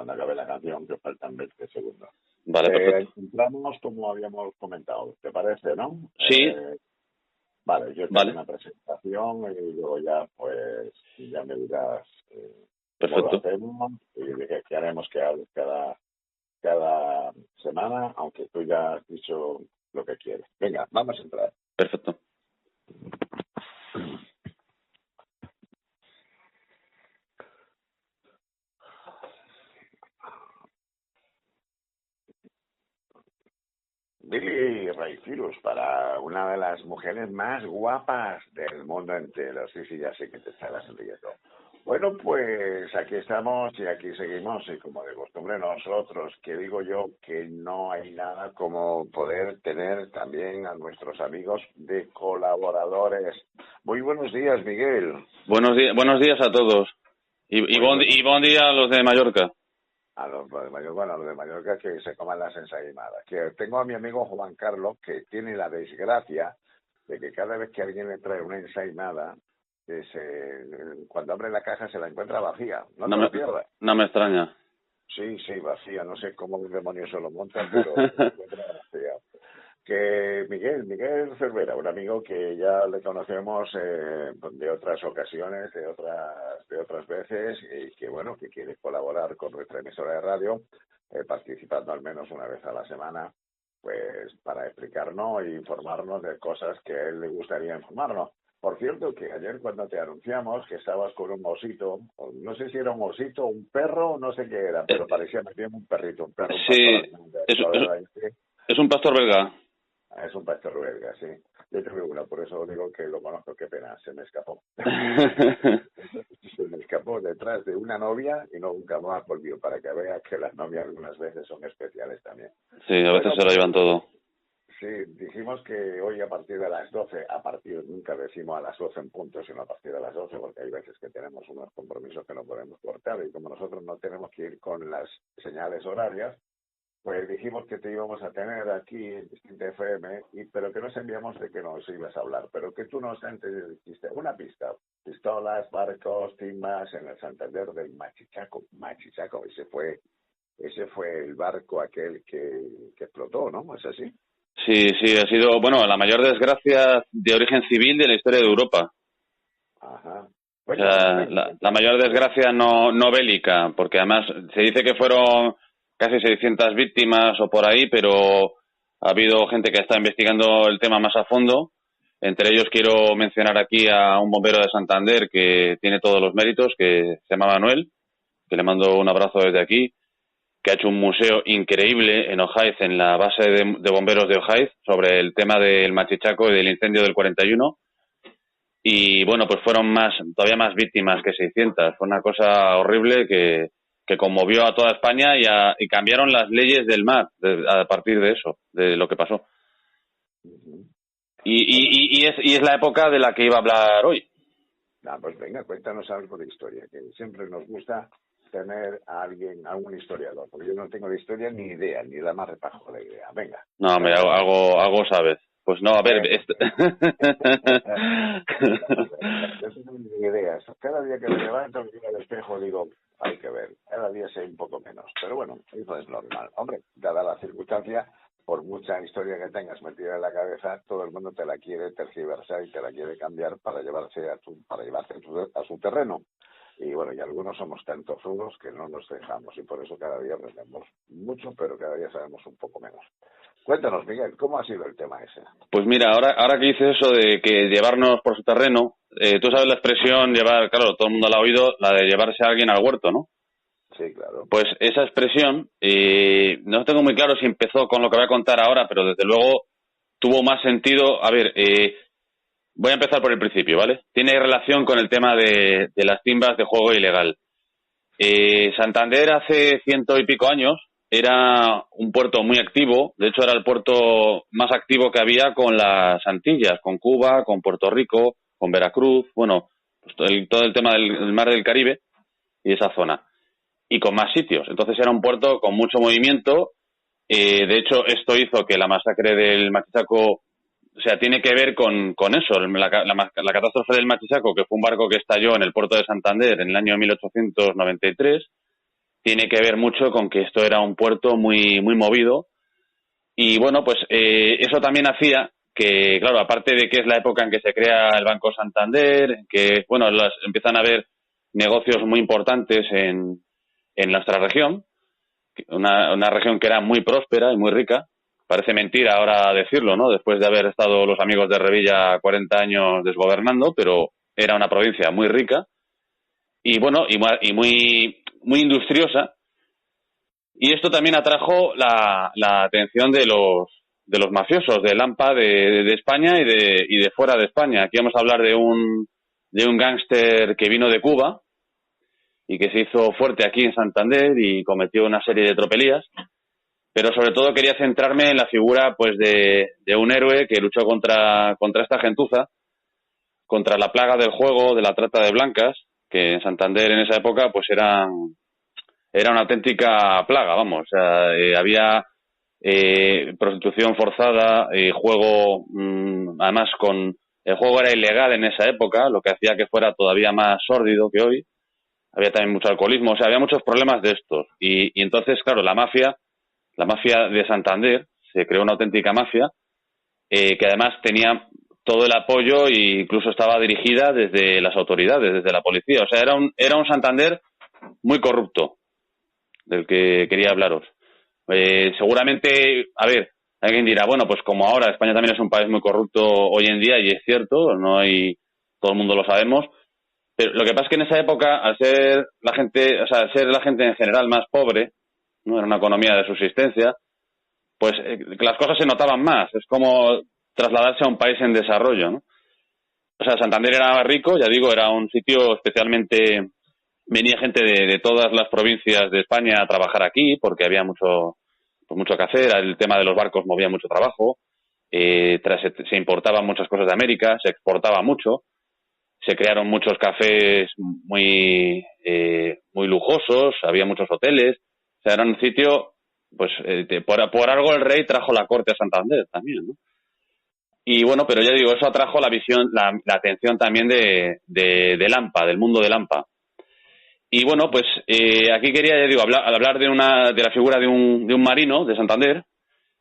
cuando acabe la canción, que faltan 20 segundos. Vale, perfecto. Entramos como habíamos comentado, ¿te parece, no? Sí. Vale, yo te Vale. hago una presentación y luego ya, pues, ya me dirás cómo lo Perfecto. hacemos y de qué haremos cada semana, aunque tú ya has dicho lo que quieres. Venga, vamos a entrar. Perfecto. Billy Ray Cyrus, para una de las mujeres más guapas del mundo entero. Sí, sí, ya sé que te estarás riendo. Bueno, pues aquí estamos y aquí seguimos y como de costumbre nosotros, que digo yo que no hay nada como poder tener también a nuestros amigos de colaboradores. Muy buenos días, Miguel. Buenos días a todos. Y buen día a los de Mallorca. A los de Mallorca, bueno, a los de Mallorca que se coman las ensaimadas. Que tengo a mi amigo Juan Carlos que tiene la desgracia de que cada vez que alguien le trae una ensaimada, cuando abre la caja se la encuentra vacía. No te lo pierdas. No me extraña. Sí, vacía. No sé cómo los demonios se lo montan, pero se la encuentra vacía. Que Miguel Cervera, un amigo que ya le conocemos de otras ocasiones, de otras veces, y que bueno, que quiere colaborar con nuestra emisora de radio, participando al menos una vez a la semana, pues para explicarnos e informarnos de cosas que a él le gustaría informarnos. Por cierto, que ayer cuando te anunciamos que estabas con un osito, no sé si era un osito, un perro, no sé qué era, pero parecía más bien un perrito, un perro, un Sí, pastor. es un pastor belga. Es un pastor belga, sí. Yo tengo uno, por eso digo que lo conozco, qué pena, se me escapó. Se me escapó detrás de una novia y nunca más volvió, para que veas que las novias algunas veces son especiales también. Sí, a veces se lo llevan todo. Sí, dijimos que hoy a partir de las 12, nunca decimos a las 12 en punto, sino a partir de las 12, porque hay veces que tenemos unos compromisos que no podemos cortar y como nosotros no tenemos que ir con las señales horarias, pues dijimos que te íbamos a tener aquí en Distinta FM, pero que nos enviamos de que nos ibas a hablar, pero que tú nos antes dijiste una pista, pistolas, barcos, timbas en el Santander del Machichaco, ese fue el barco aquel que explotó, ¿no? ¿Es así? Sí, ha sido, bueno, la mayor desgracia de origen civil de la historia de Europa. Ajá. O sea, la mayor desgracia no bélica, porque además se dice que fueron casi 600 víctimas o por ahí, pero ha habido gente que está investigando el tema más a fondo. Entre ellos quiero mencionar aquí a un bombero de Santander que tiene todos los méritos, que se llama Manuel, que le mando un abrazo desde aquí, que ha hecho un museo increíble en Ojaiz, en la base de bomberos de Ojaiz, sobre el tema del Machichaco y del incendio del 41. Y bueno, pues fueron todavía más víctimas que 600. Fue una cosa horrible que conmovió a toda España y cambiaron las leyes del mar a partir de eso, de lo que pasó. Y es la época de la que iba a hablar hoy. Pues venga, cuéntanos algo de historia, que siempre nos gusta tener a algún historiador, porque yo no tengo de historia ni idea, ni la más repajo de idea. Venga. No, hombre, algo sabes. Pues no, a ver... Yo tengo ni ideas. Cada día que me levanto, me miro al espejo, digo, hay que ver. Cada día sé un poco menos. Pero bueno, eso es normal. Hombre, dada la circunstancia, por mucha historia que tengas metida en la cabeza, todo el mundo te la quiere tergiversar y te la quiere cambiar para llevarte a su terreno. Y bueno, y algunos somos tan tozudos que no nos dejamos y por eso cada día aprendemos mucho, pero cada día sabemos un poco menos. Cuéntanos, Miguel, ¿cómo ha sido el tema ese? Pues mira, ahora que dices eso de que llevarnos por su terreno, tú sabes la expresión claro, todo el mundo la ha oído, la de llevarse a alguien al huerto, ¿no? Sí, claro. Pues esa expresión, no tengo muy claro si empezó con lo que voy a contar ahora, pero desde luego tuvo más sentido. A ver, voy a empezar por el principio, ¿vale? Tiene relación con el tema de las timbas de juego ilegal. Santander hace 100 y pico años era un puerto muy activo, de hecho era el puerto más activo que había con las Antillas, con Cuba, con Puerto Rico, con Veracruz, bueno, pues todo el tema del mar del Caribe y esa zona. Y con más sitios. Entonces era un puerto con mucho movimiento. De hecho, esto hizo que la masacre del Machichaco, o sea, tiene que ver con eso. La catástrofe del Machichaco, que fue un barco que estalló en el puerto de Santander en el año 1893, tiene que ver mucho con que esto era un puerto muy, muy movido. Y bueno, pues eso también hacía que, claro, aparte de que es la época en que se crea el Banco Santander, en que, bueno, empiezan a haber negocios muy importantes en nuestra región, una región que era muy próspera y muy rica. Parece mentira ahora decirlo, ¿no? Después de haber estado los amigos de Revilla 40 años desgobernando, pero era una provincia muy rica y, bueno, y muy, muy industriosa. Y esto también atrajo la atención de los mafiosos, del AMPA de España y de fuera de España. Aquí vamos a hablar de un gángster que vino de Cuba y que se hizo fuerte aquí en Santander y cometió una serie de tropelías. Pero sobre todo quería centrarme en la figura pues de un héroe que luchó contra esta gentuza, contra la plaga del juego, de la trata de blancas, que en Santander en esa época pues era una auténtica plaga, vamos. O sea, había prostitución forzada, juego, además el juego era ilegal en esa época, lo que hacía que fuera todavía más sórdido que hoy. Había también mucho alcoholismo, o sea, había muchos problemas de estos. Y entonces, claro, la mafia de Santander, se creó una auténtica mafia, que además tenía todo el apoyo e incluso estaba dirigida desde las autoridades, desde la policía. O sea, era un Santander muy corrupto, del que quería hablaros. Seguramente, a ver, alguien dirá, bueno, pues como ahora España también es un país muy corrupto hoy en día, y es cierto, no hay, todo el mundo lo sabemos, pero lo que pasa es que en esa época, al ser la gente, o sea, al ser la gente en general más pobre, ¿no? Era una economía de subsistencia, pues las cosas se notaban más. Es como trasladarse a un país en desarrollo, ¿no? O sea, Santander era rico, ya digo, era un sitio especialmente... Venía gente de todas las provincias de España a trabajar aquí porque había mucho que hacer. El tema de los barcos movía mucho trabajo. Se importaban muchas cosas de América, se exportaba mucho. Se crearon muchos cafés muy lujosos, había muchos hoteles. O sea, era un sitio, pues, por algo el rey trajo la corte a Santander también, ¿no? Y bueno, pero ya digo, eso atrajo la visión, la atención también del AMPA, del mundo del AMPA. Y bueno, pues aquí quería, ya digo, hablar de la figura de un marino de Santander,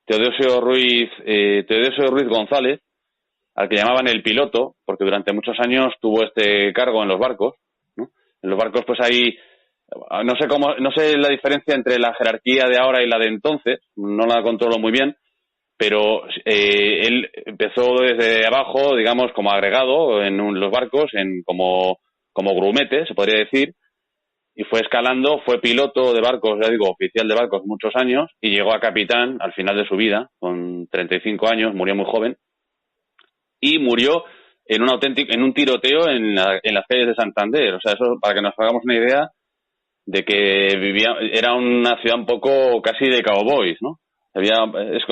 Teodosio Ruiz González, al que llamaban el piloto, porque durante muchos años tuvo este cargo en los barcos, ¿no? En los barcos pues hay, no sé la diferencia entre la jerarquía de ahora y la de entonces, no la controlo muy bien, pero él empezó desde abajo, digamos, como agregado en los barcos, como grumete, se podría decir, y fue escalando, fue piloto de barcos, ya digo, oficial de barcos muchos años, y llegó a capitán al final de su vida, con 35 años, murió muy joven, y murió en un tiroteo en las calles de Santander. O sea, eso para que nos hagamos una idea de que era una ciudad un poco casi de cowboys, ¿no? Es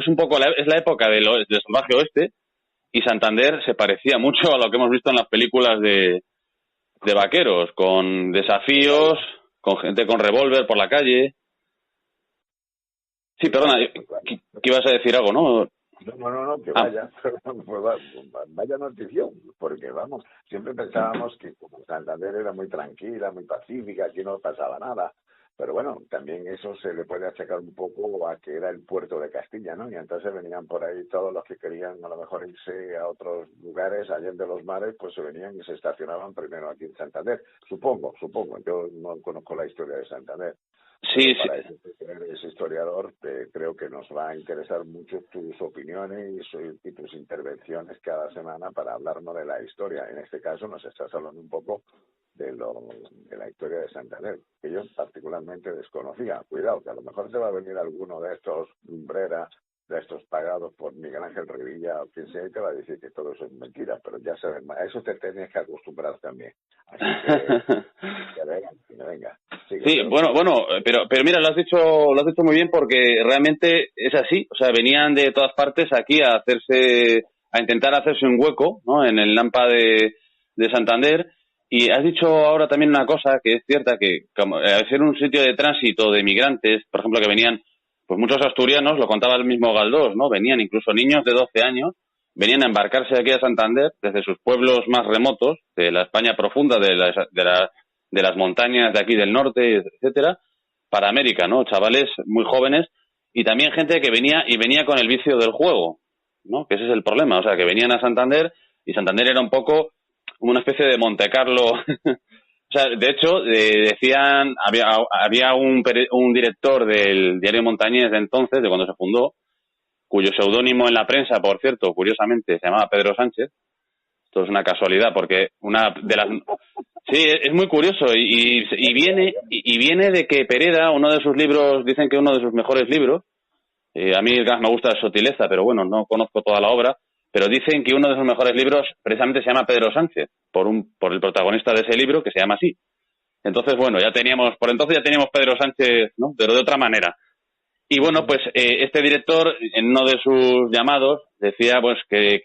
un poco, es la época del salvaje oeste, y Santander se parecía mucho a lo que hemos visto en las películas de vaqueros, con desafíos, con gente con revólver por la calle. Sí, perdona, ¿qué ibas a decir algo, no? No, que vaya, vaya notición, porque vamos, siempre pensábamos que como Santander era muy tranquila, muy pacífica, aquí no pasaba nada, pero bueno, también eso se le puede achacar un poco a que era el puerto de Castilla, ¿no? Y entonces venían por ahí todos los que querían a lo mejor irse a otros lugares, allá de los mares, pues se venían y se estacionaban primero aquí en Santander, supongo, yo no conozco la historia de Santander. Sí, para ese historiador, creo que nos va a interesar mucho tus opiniones y tus intervenciones cada semana para hablarnos de la historia. En este caso nos estás hablando un poco de la historia de Santander, que yo particularmente desconocía. Cuidado, que a lo mejor te va a venir alguno de estos lumbreras, de estos pagados por Miguel Ángel Revilla o quien sea, y te va a decir que todo eso es mentira, pero ya sabes, a eso te tienes que acostumbrar también. Así que venga. Sí, bueno, pero mira, lo has dicho muy bien, porque realmente es así. O sea, venían de todas partes aquí a intentar hacerse un hueco, ¿no? En el AMPA de Santander. Y has dicho ahora también una cosa que es cierta, que como, al ser un sitio de tránsito de migrantes, por ejemplo, que venían pues muchos asturianos, lo contaba el mismo Galdós, ¿no? Venían incluso niños de 12 años, venían a embarcarse aquí a Santander desde sus pueblos más remotos, de la España profunda, de la de las montañas de aquí del norte, etcétera, para América, ¿no? Chavales muy jóvenes y también gente que venía con el vicio del juego, ¿no? Que ese es el problema, o sea, que venían a Santander y Santander era un poco una especie de Montecarlo. O sea, de hecho, decían, había un director del diario Montañés de entonces, de cuando se fundó, cuyo seudónimo en la prensa, por cierto, curiosamente, se llamaba Pedro Sánchez. Esto es una casualidad, porque una de las... Sí, es muy curioso y viene de que Pereda, uno de sus libros, dicen que uno de sus mejores libros, a mí me gusta la Sotileza, pero bueno, no conozco toda la obra, pero dicen que uno de sus mejores libros precisamente se llama Pedro Sánchez, por el protagonista de ese libro, que se llama así. Entonces, bueno, por entonces ya teníamos Pedro Sánchez, ¿no? Pero de otra manera. Y bueno, pues este director, en uno de sus llamados, decía pues que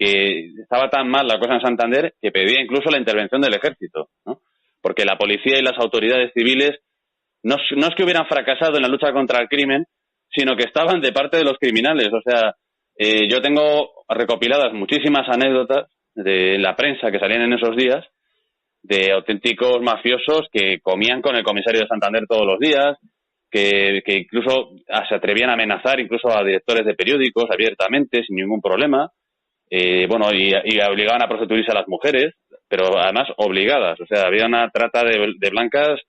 estaba tan mal la cosa en Santander que pedía incluso la intervención del ejército, ¿no? Porque la policía y las autoridades civiles no es que hubieran fracasado en la lucha contra el crimen, sino que estaban de parte de los criminales. O sea, yo tengo recopiladas muchísimas anécdotas de la prensa que salían en esos días de auténticos mafiosos que comían con el comisario de Santander todos los días, que incluso se atrevían a amenazar incluso a directores de periódicos abiertamente, sin ningún problema. Bueno, y obligaban a prostituirse a las mujeres, pero además obligadas. O sea, había una trata de blancas.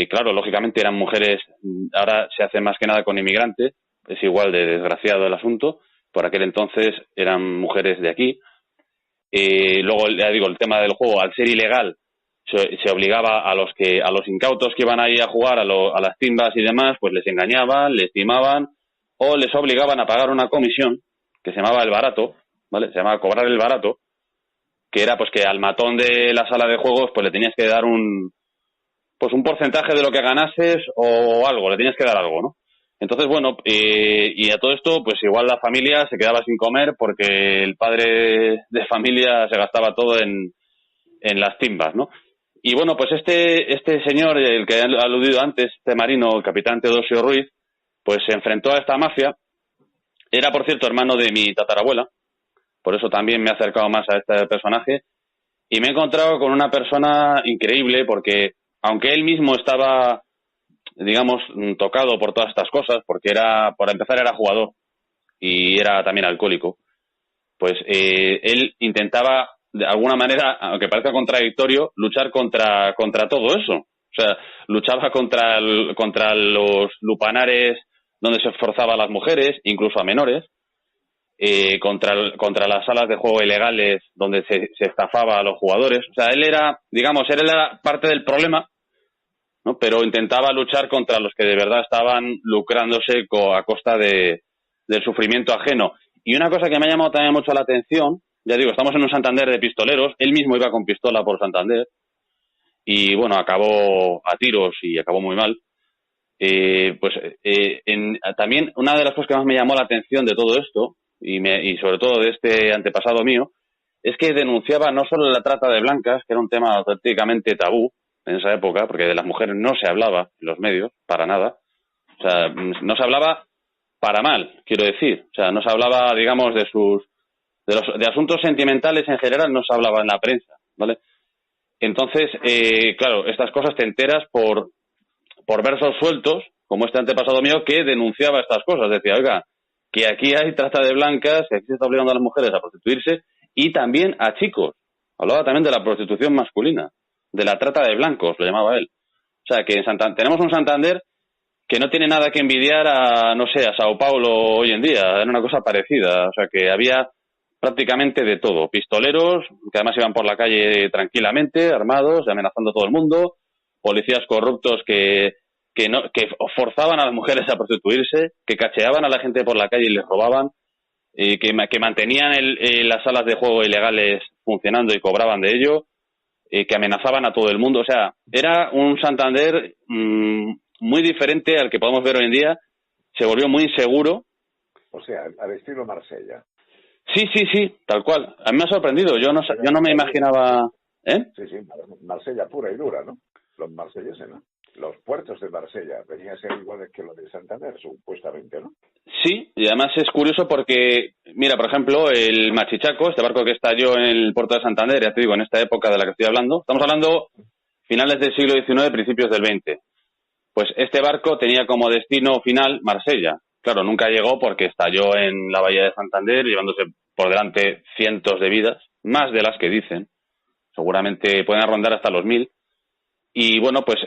Claro, lógicamente eran mujeres, ahora se hace más que nada con inmigrantes, es igual de desgraciado el asunto, por aquel entonces eran mujeres de aquí. Luego, ya digo, el tema del juego, al ser ilegal, se obligaba a los incautos que iban ahí a jugar a las timbas y demás, pues les engañaban, les timaban o les obligaban a pagar una comisión que se llamaba el barato, ¿vale? Se llamaba cobrar el barato, que era pues que al matón de la sala de juegos pues le tenías que dar un porcentaje de lo que ganases o algo, le tenías que dar algo, ¿no? Entonces, bueno, y a todo esto, pues igual la familia se quedaba sin comer porque el padre de familia se gastaba todo en las timbas, ¿no? Y bueno, pues este señor, el que he aludido antes, este marino, el capitán Teodosio Ruiz, pues se enfrentó a esta mafia. Era, por cierto, hermano de mi tatarabuela, por eso también me he acercado más a este personaje, y me he encontrado con una persona increíble porque, aunque él mismo estaba, digamos, tocado por todas estas cosas, porque por empezar era jugador y era también alcohólico, pues él intentaba, de alguna manera, aunque parezca contradictorio, luchar contra todo eso. O sea, luchaba contra los lupanares donde se forzaba a las mujeres, incluso a menores, contra las salas de juego ilegales donde se estafaba a los jugadores. O sea, él era parte del problema, ¿no? Pero intentaba luchar contra los que de verdad estaban lucrándose a costa del sufrimiento ajeno. Y una cosa que me ha llamado también mucho la atención, ya digo, estamos en un Santander de pistoleros, él mismo iba con pistola por Santander y bueno, acabó a tiros y acabó muy mal. También una de las cosas que más me llamó la atención de todo esto y sobre todo de este antepasado mío es que denunciaba no solo la trata de blancas, que era un tema auténticamente tabú en esa época, porque de las mujeres no se hablaba en los medios, para nada. O sea, no se hablaba para mal, quiero decir. O sea, no se hablaba, digamos, de asuntos sentimentales en general, no se hablaba en la prensa, ¿vale? Entonces, claro, estas cosas te enteras por versos sueltos, como este antepasado mío, que denunciaba estas cosas. Decía, oiga, que aquí hay trata de blancas, que aquí se está obligando a las mujeres a prostituirse y también a chicos. Hablaba también de la prostitución masculina, de la trata de blancos, lo llamaba él. O sea, que tenemos un Santander que no tiene nada que envidiar a Sao Paulo hoy en día. Era una cosa parecida. O sea, que había prácticamente de todo. Pistoleros, que además iban por la calle tranquilamente, armados, amenazando a todo el mundo. Policías corruptos que forzaban a las mujeres a prostituirse, que cacheaban a la gente por la calle y les robaban, que mantenían las salas de juego ilegales funcionando y cobraban de ello, que amenazaban a todo el mundo. O sea, era un Santander muy diferente al que podemos ver hoy en día. Se volvió muy inseguro. O sea, al estilo Marsella. Sí, tal cual. A mí me ha sorprendido. Yo no me imaginaba... Sí, Marsella pura y dura, ¿no? Los marselleses, ¿no? Los puertos de Marsella venían a ser iguales que los de Santander, supuestamente, ¿no? Sí, y además es curioso porque, mira, por ejemplo, el Machichaco, este barco que estalló en el puerto de Santander, ya te digo, en esta época de la que estoy hablando, estamos hablando finales del siglo XIX, principios del XX. Pues este barco tenía como destino final Marsella. Claro, nunca llegó porque estalló en la bahía de Santander, llevándose por delante cientos de vidas, más de las que dicen. Seguramente pueden rondar hasta los 1000. Y bueno, pues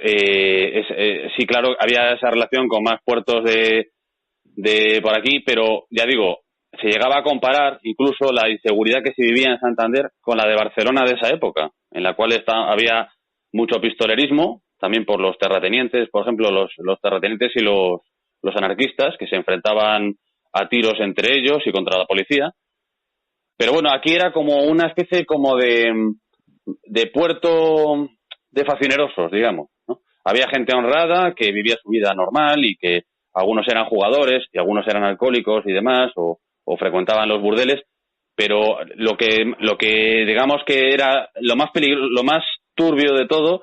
sí, claro, había esa relación con más puertos de por aquí, pero ya digo, se llegaba a comparar incluso la inseguridad que se vivía en Santander con la de Barcelona de esa época, en la cual había mucho pistolerismo, también por los terratenientes, por ejemplo, los terratenientes y los anarquistas, que se enfrentaban a tiros entre ellos y contra la policía. Pero bueno, aquí era como una especie como de puerto de facinerosos, digamos, ¿no? Había gente honrada que vivía su vida normal y que algunos eran jugadores y algunos eran alcohólicos y demás, o frecuentaban los burdeles, pero lo que digamos que era lo más turbio de todo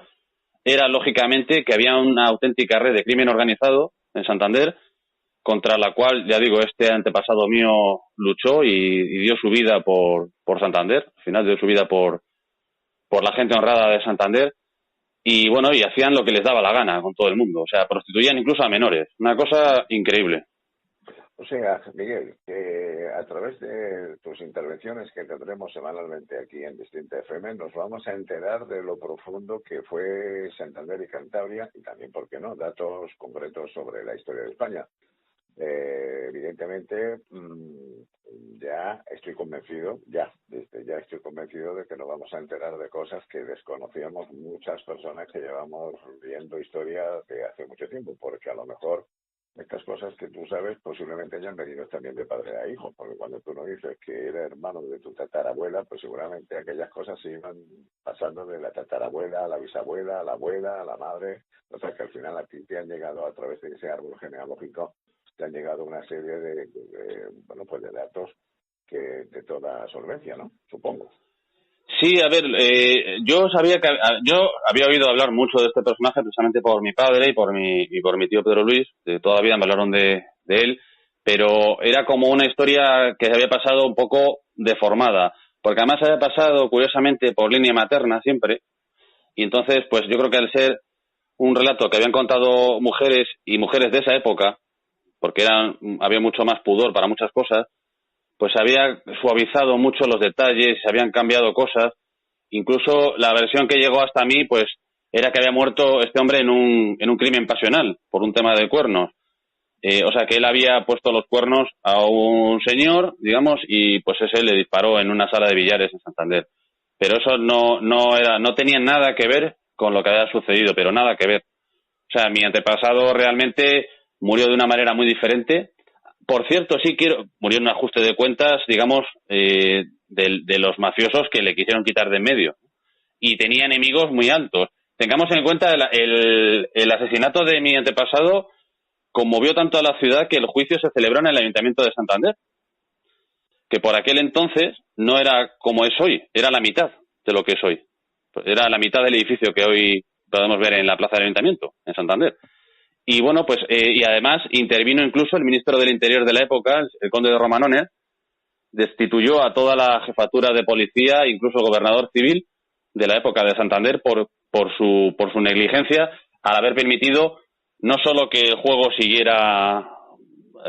era lógicamente que había una auténtica red de crimen organizado en Santander, contra la cual, ya digo, este antepasado mío luchó y dio su vida por Santander. Al final dio su vida por la gente honrada de Santander. Y bueno, y hacían lo que les daba la gana con todo el mundo. O sea, prostituían incluso a menores. Una cosa increíble. O sea, Miguel, que a través de tus intervenciones que tendremos semanalmente aquí en Distinta FM, nos vamos a enterar de lo profundo que fue Santander y Cantabria y también, ¿por qué no?, datos concretos sobre la historia de España. Evidentemente, ya estoy convencido, ya estoy convencido de que nos vamos a enterar de cosas que desconocíamos muchas personas que llevamos viendo historia de hace mucho tiempo, porque a lo mejor estas cosas que tú sabes posiblemente hayan venido también de padre a hijo, porque cuando tú nos dices que era hermano de tu tatarabuela, pues seguramente aquellas cosas se iban pasando de la tatarabuela a la bisabuela, a la abuela, a la madre, o sea que al final a ti te han llegado a través de ese árbol genealógico, te han llegado una serie bueno, pues de datos que de toda solvencia, ¿no? Supongo. Sí, a ver, yo había oído hablar mucho de este personaje precisamente por mi padre y por mi tío Pedro Luis. Toda la vida me hablaron de él, pero era como una historia que se había pasado un poco deformada, porque además se había pasado curiosamente por línea materna siempre, y entonces pues yo creo que al ser un relato que habían contado mujeres y mujeres de esa época, porque había mucho más pudor para muchas cosas, pues se había suavizado mucho los detalles, se habían cambiado cosas. Incluso la versión que llegó hasta mí, pues, era que había muerto este hombre en un crimen pasional, por un tema de cuernos. O sea, que él había puesto los cuernos a un señor, digamos, y pues ese le disparó en una sala de billares en Santander. Pero eso no tenía nada que ver con lo que había sucedido, pero nada que ver. O sea, mi antepasado realmente murió de una manera muy diferente. Por cierto, murió en un ajuste de cuentas, digamos, de los mafiosos que le quisieron quitar de en medio. Y tenía enemigos muy altos. Tengamos en cuenta el asesinato de mi antepasado conmovió tanto a la ciudad que el juicio se celebró en el Ayuntamiento de Santander, que por aquel entonces no era como es hoy, era la mitad de lo que es hoy. Era la mitad del edificio que hoy podemos ver en la Plaza del Ayuntamiento, en Santander. Y bueno, pues, y además intervino incluso el ministro del Interior de la época, el conde de Romanones, destituyó a toda la jefatura de policía, incluso el gobernador civil de la época de Santander, por su negligencia al haber permitido no solo que el juego siguiera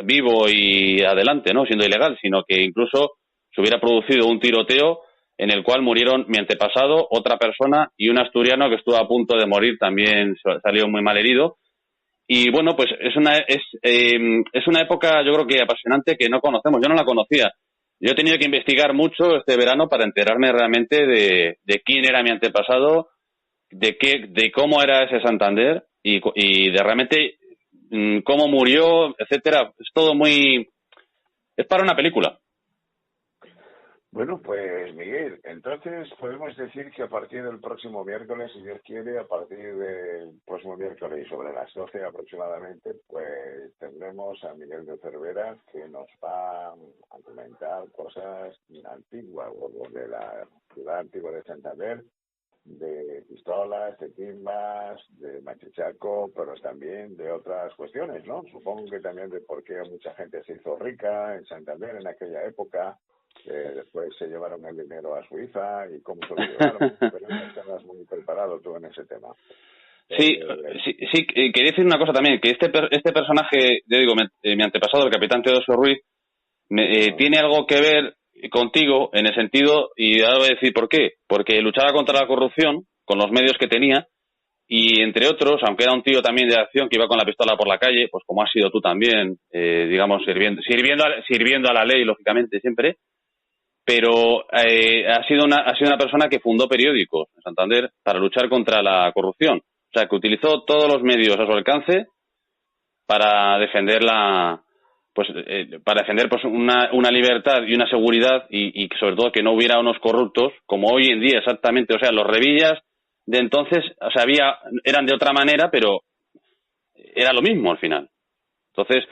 vivo y adelante, ¿no?, siendo ilegal, sino que incluso se hubiera producido un tiroteo en el cual murieron mi antepasado, otra persona y un asturiano que estuvo a punto de morir, también salió muy mal herido. Y bueno, pues es una época, yo creo que apasionante, que no conocemos. Yo no la conocía. Yo he tenido que investigar mucho este verano para enterarme realmente de quién era mi antepasado, de cómo era ese Santander y de realmente cómo murió, etcétera. Es todo es para una película. Bueno, pues Miguel, entonces podemos decir que a partir del próximo miércoles, si Dios quiere, a partir del próximo miércoles sobre las 12 aproximadamente, pues tendremos a Miguel de Cervera que nos va a comentar cosas antiguas, o de la ciudad antigua de Santander, de pistolas, de timbas, de machichaco, pero también de otras cuestiones, ¿no? Supongo que también de por qué mucha gente se hizo rica en Santander en aquella época, Después se llevaron el dinero a Suiza y cómo se lo llevaron, pero no estabas muy preparado tú en ese tema. Sí, sí, quería decir una cosa también, que este personaje, yo digo, mi antepasado, el capitán Teodosio Ruiz, tiene algo que ver contigo en el sentido, y ahora voy a decir por qué, porque luchaba contra la corrupción con los medios que tenía, y entre otros, aunque era un tío también de acción que iba con la pistola por la calle, pues como has sido tú también, digamos, sirviendo a la ley, lógicamente, siempre, pero ha sido una persona que fundó periódicos en Santander para luchar contra la corrupción. O sea, que utilizó todos los medios a su alcance para defender pues una libertad y una seguridad y sobre todo que no hubiera unos corruptos como hoy en día exactamente. O sea, los revillas de entonces, o sea, eran de otra manera, pero era lo mismo al final. Entonces,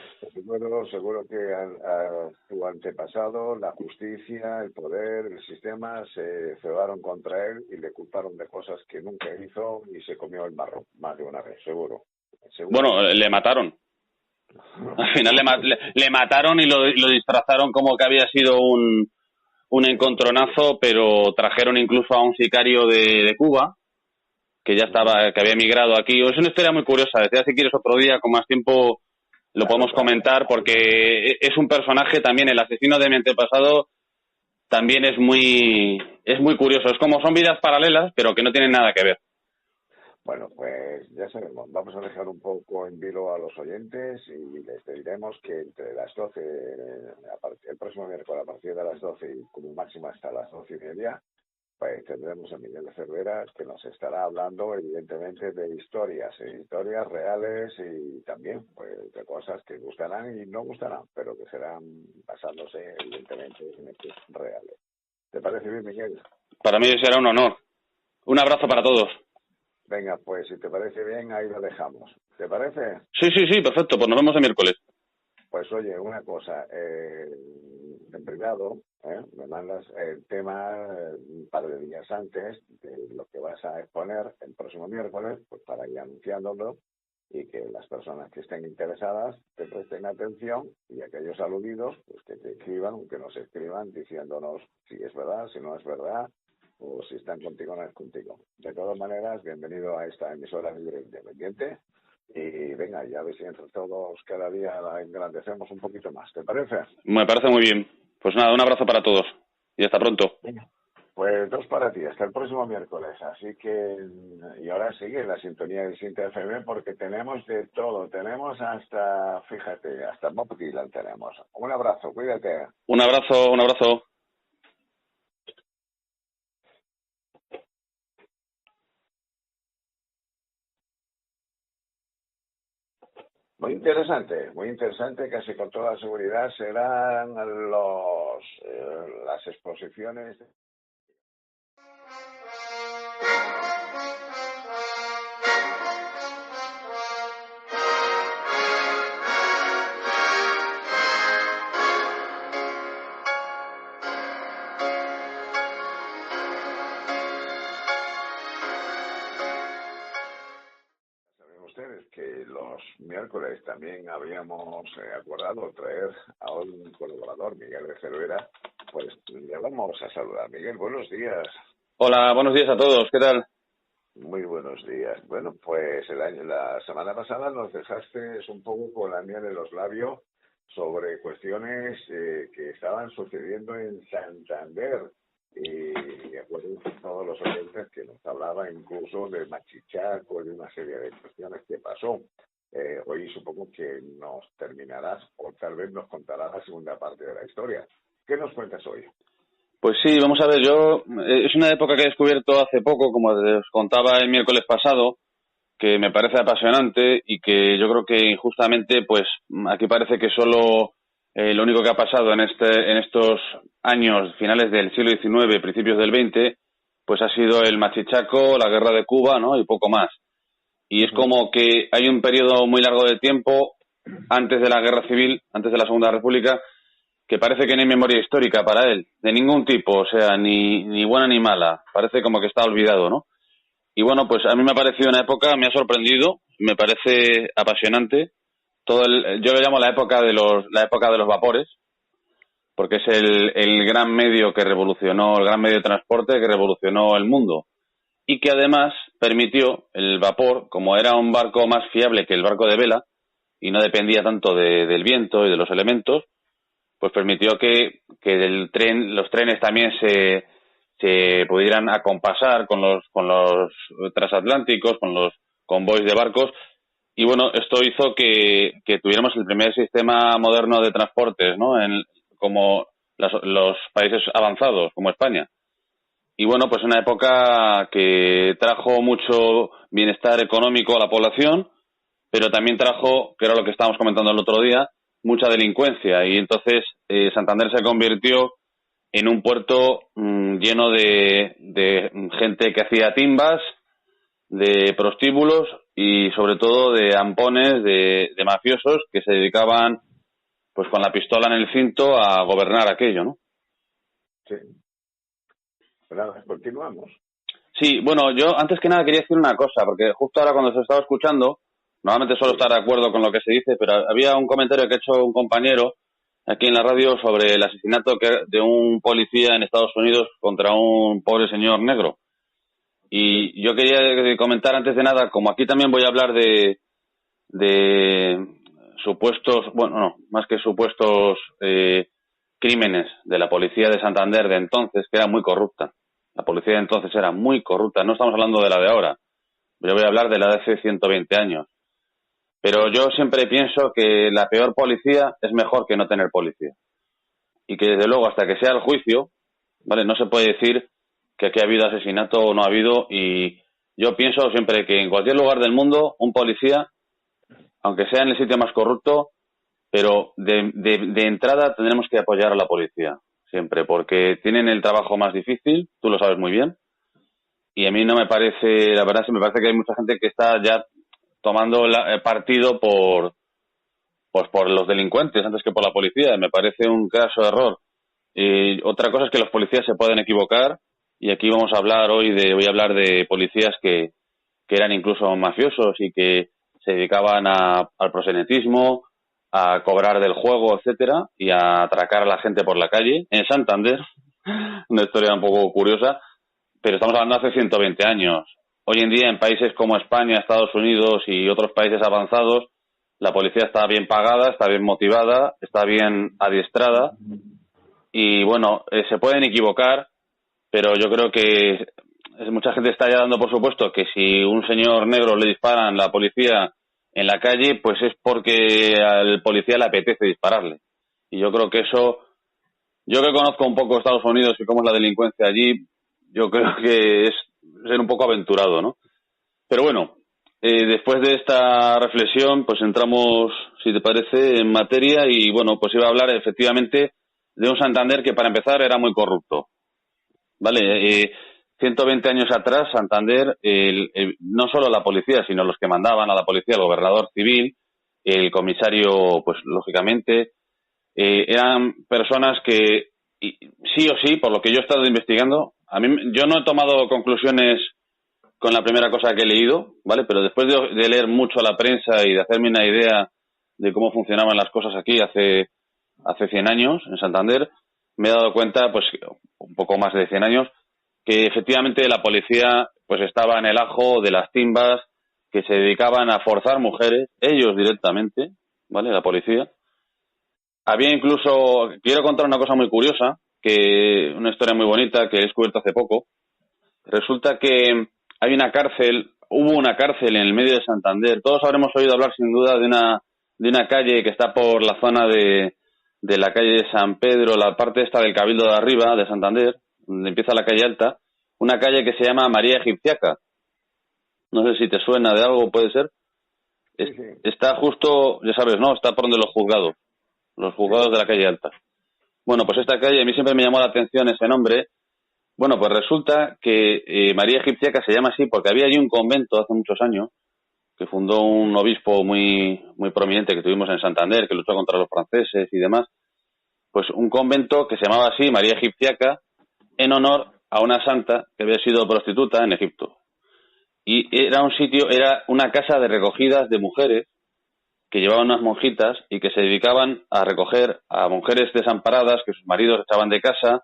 seguro que a tu antepasado, la justicia, el poder, el sistema se cebaron contra él y le culparon de cosas que nunca hizo y se comió el marrón más de una vez, seguro. Bueno, le mataron. Al final le mataron y lo disfrazaron como que había sido un encontronazo, pero trajeron incluso a un sicario de Cuba que que había emigrado aquí. Es una historia muy curiosa. Decía, si quieres otro día con más tiempo lo podemos comentar, porque es un personaje también, el asesino de mi antepasado también es muy curioso. Es como son vidas paralelas, pero que no tienen nada que ver. Bueno, pues ya sabemos, vamos a dejar un poco en vilo a los oyentes y les diremos que entre las 12, el próximo miércoles a partir de las 12 y como máximo hasta las 12:30, pues tendremos a Miguel de Cerveras, que nos estará hablando evidentemente de historias reales y también pues de cosas que gustarán y no gustarán, pero que serán basándose evidentemente en hechos reales. ¿Te parece bien, Miguel? Para mí será un honor. Un abrazo para todos. Venga, pues si te parece bien, ahí lo dejamos. ¿Te parece? Sí, perfecto. Pues nos vemos el miércoles. Pues oye, una cosa, en privado, me mandas el tema un par de días antes de lo que vas a exponer el próximo miércoles, pues para ir anunciándolo y que las personas que estén interesadas te presten atención y aquellos aludidos, pues que te escriban, que nos escriban diciéndonos si es verdad, si no es verdad, o si están contigo o no es contigo. De todas maneras, bienvenido a esta emisora libre independiente. Y venga, ya ves si entre todos cada día la engrandecemos un poquito más. ¿Te parece? Me parece muy bien. Pues nada, un abrazo para todos. Y hasta pronto. Venga. Pues dos para ti, hasta el próximo miércoles. Así que, y ahora sigue la sintonía del Sinta FM porque tenemos de todo. Tenemos hasta, fíjate, hasta Bob Dylan tenemos. Un abrazo, cuídate. Un abrazo, un abrazo. Muy interesante, casi con toda seguridad serán las exposiciones. Ustedes que los miércoles también habíamos acordado traer a un colaborador, Miguel de Cervera, pues le vamos a saludar. Miguel, buenos días. Hola, buenos días a todos, ¿qué tal? Muy buenos días. Bueno, pues la semana pasada nos dejaste un poco con la miel en los labios sobre cuestiones que estaban sucediendo en Santander. Y acuerdo con todos los oyentes que nos hablaba incluso de Machichaco y de una serie de cuestiones que pasó. Hoy supongo que nos terminarás o tal vez nos contarás la segunda parte de la historia. ¿Qué nos cuentas hoy? Pues sí, vamos a ver, es una época que he descubierto hace poco, como les contaba el miércoles pasado, que me parece apasionante y que yo creo que injustamente, pues aquí parece que solo lo único que ha pasado en estos años, finales del siglo XIX, principios del XX, pues ha sido el Machichaco, la guerra de Cuba, ¿no? Y poco más. Y es como que hay un periodo muy largo de tiempo antes de la guerra civil, antes de la Segunda República, que parece que no hay memoria histórica para él, de ningún tipo, o sea, ni buena ni mala. Parece como que está olvidado, ¿no? Y bueno, pues a mí me ha parecido una época, me ha sorprendido, me parece apasionante. Yo lo llamo la época de los vapores, porque es el gran medio que revolucionó, el gran medio de transporte que revolucionó el mundo. Y que además permitió el vapor, como era un barco más fiable que el barco de vela, y no dependía tanto del viento y de los elementos, pues permitió que los trenes también se pudieran acompasar con los transatlánticos, con los convoys de barcos. Y bueno, esto hizo que tuviéramos el primer sistema moderno de transportes, ¿no? Como los países avanzados, como España. Y bueno, pues una época que trajo mucho bienestar económico a la población, pero también trajo, que era lo que estábamos comentando el otro día, mucha delincuencia. Y entonces Santander se convirtió en un puerto lleno de gente que hacía timbas, de prostíbulos y sobre todo de ampones, de mafiosos que se dedicaban pues con la pistola en el cinto a gobernar aquello, ¿no? Sí. Pues nada, continuamos. Sí, bueno, yo antes que nada quería decir una cosa, porque justo ahora cuando se estaba escuchando, normalmente suelo estar de acuerdo con lo que se dice, pero había un comentario que ha hecho un compañero aquí en la radio sobre el asesinato de un policía en Estados Unidos contra un pobre señor negro. Y yo quería comentar antes de nada, como aquí también voy a hablar de supuestos, bueno, no, más que supuestos crímenes de la policía de Santander de entonces, que era muy corrupta. La policía de entonces era muy corrupta. No estamos hablando de la de ahora. Yo voy a hablar de la de hace 120 años. Pero yo siempre pienso que la peor policía es mejor que no tener policía. Y que desde luego hasta que sea el juicio, ¿vale? No se puede decir que aquí ha habido asesinato o no ha habido. Y yo pienso siempre que en cualquier lugar del mundo un policía, aunque sea en el sitio más corrupto, pero de entrada tendremos que apoyar a la policía siempre, porque tienen el trabajo más difícil, tú lo sabes muy bien, y a mí no me parece, la verdad, sí me parece que hay mucha gente que está ya tomando partido por los delincuentes antes que por la policía. Me parece un caso error. Y otra cosa es que los policías se pueden equivocar, y aquí voy a hablar de policías que eran incluso mafiosos y que se dedicaban al proxenetismo, a cobrar del juego, etcétera, y a atracar a la gente por la calle en Santander. Una historia un poco curiosa, pero estamos hablando de hace 120 años. Hoy en día, en países como España, Estados Unidos y otros países avanzados, la policía está bien pagada, está bien motivada, está bien adiestrada y, bueno, se pueden equivocar, pero yo creo que mucha gente está ya dando por supuesto que si un señor negro le disparan la policía en la calle, pues es porque al policía le apetece dispararle. Y yo creo que eso, yo que conozco un poco Estados Unidos y cómo es la delincuencia allí, yo creo que es ser un poco aventurado, ¿no? Pero bueno, después de esta reflexión, pues entramos, si te parece, en materia y, bueno, pues iba a hablar efectivamente de un Santander que para empezar era muy corrupto, ¿vale? 120 años atrás, Santander, no solo la policía, sino los que mandaban a la policía, el gobernador civil, el comisario, pues lógicamente, eran personas que, sí o sí, por lo que yo he estado investigando, yo no he tomado conclusiones con la primera cosa que he leído, ¿vale? Pero después de leer mucho a la prensa y de hacerme una idea de cómo funcionaban las cosas aquí hace 100 años en Santander, me he dado cuenta, pues un poco más de 100 años, que efectivamente la policía pues estaba en el ajo de las timbas que se dedicaban a forzar mujeres, ellos directamente, ¿vale? La policía. Había incluso, quiero contar una cosa muy curiosa, una historia muy bonita que he descubierto hace poco. Resulta que hubo una cárcel en el medio de Santander. Todos habremos oído hablar sin duda de una calle que está por la zona de la calle de San Pedro, la parte esta del Cabildo de arriba de Santander, donde empieza la calle alta, una calle que se llama María Egipciaca. No sé si te suena de algo, puede ser. Sí. Está justo, ya sabes, ¿no? Está por donde los juzgados de la calle alta. Bueno, pues esta calle, a mí siempre me llamó la atención ese nombre. Bueno, pues resulta que María Egipciaca se llama así porque había allí un convento hace muchos años que fundó un obispo muy, muy prominente que tuvimos en Santander, que luchó contra los franceses y demás. Pues un convento que se llamaba así, María Egipciaca, en honor a una santa que había sido prostituta en Egipto. Y era una casa de recogidas de mujeres que llevaban unas monjitas y que se dedicaban a recoger a mujeres desamparadas que sus maridos echaban de casa,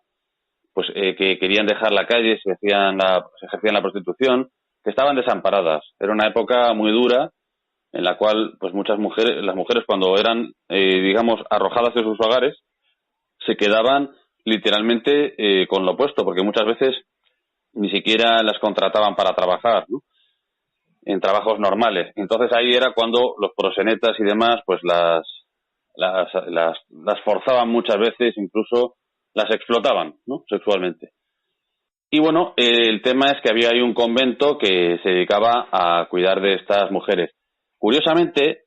pues que querían dejar la calle, se ejercían la prostitución, que estaban desamparadas. Era una época muy dura en la cual pues las mujeres cuando eran, digamos, arrojadas de sus hogares, se quedaban literalmente con lo opuesto, porque muchas veces ni siquiera las contrataban para trabajar, ¿no?, en trabajos normales. Entonces ahí era cuando los proxenetas y demás pues las forzaban muchas veces, incluso las explotaban, ¿no?, sexualmente. Y bueno, el tema es que había ahí un convento que se dedicaba a cuidar de estas mujeres. Curiosamente,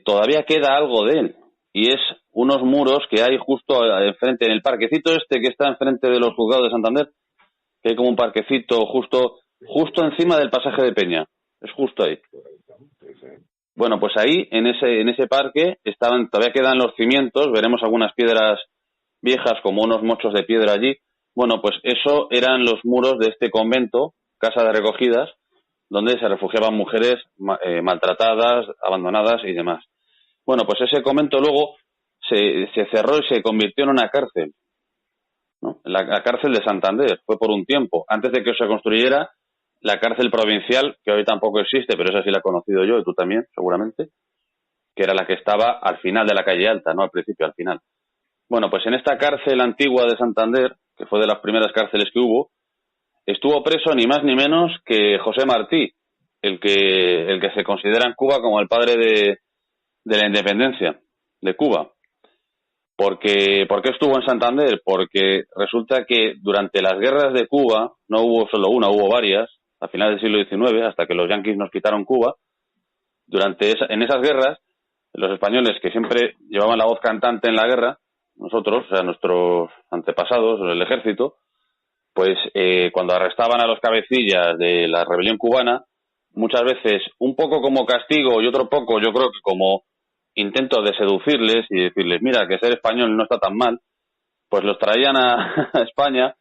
todavía queda algo de él, y es unos muros que hay justo enfrente, en el parquecito este que está enfrente de los juzgados de Santander, que hay como un parquecito justo encima del pasaje de Peña. Es justo ahí. Bueno, pues ahí, en ese parque, todavía quedan los cimientos, veremos algunas piedras viejas, como unos mochos de piedra allí. Bueno, pues eso eran los muros de este convento, casa de recogidas, donde se refugiaban mujeres maltratadas, abandonadas y demás. Bueno, pues ese convento luego se cerró y se convirtió en una cárcel, ¿no? La cárcel de Santander, fue por un tiempo, antes de que se construyera la cárcel provincial, que hoy tampoco existe, pero esa sí la he conocido yo y tú también, seguramente, que era la que estaba al final de la calle Alta, no al principio, al final. Bueno, pues en esta cárcel antigua de Santander, que fue de las primeras cárceles que hubo, estuvo preso ni más ni menos que José Martí, el que se considera en Cuba como el padre de la independencia de Cuba. ¿Por qué estuvo en Santander? Porque resulta que durante las guerras de Cuba, no hubo solo una, hubo varias, a finales del siglo XIX, hasta que los yanquis nos quitaron Cuba. En esas guerras, los españoles, que siempre llevaban la voz cantante en la guerra, nosotros, o sea, nuestros antepasados, el ejército, pues cuando arrestaban a los cabecillas de la rebelión cubana, muchas veces, un poco como castigo y otro poco, yo creo que como intento de seducirles y decirles, mira, que ser español no está tan mal, pues los traían a España.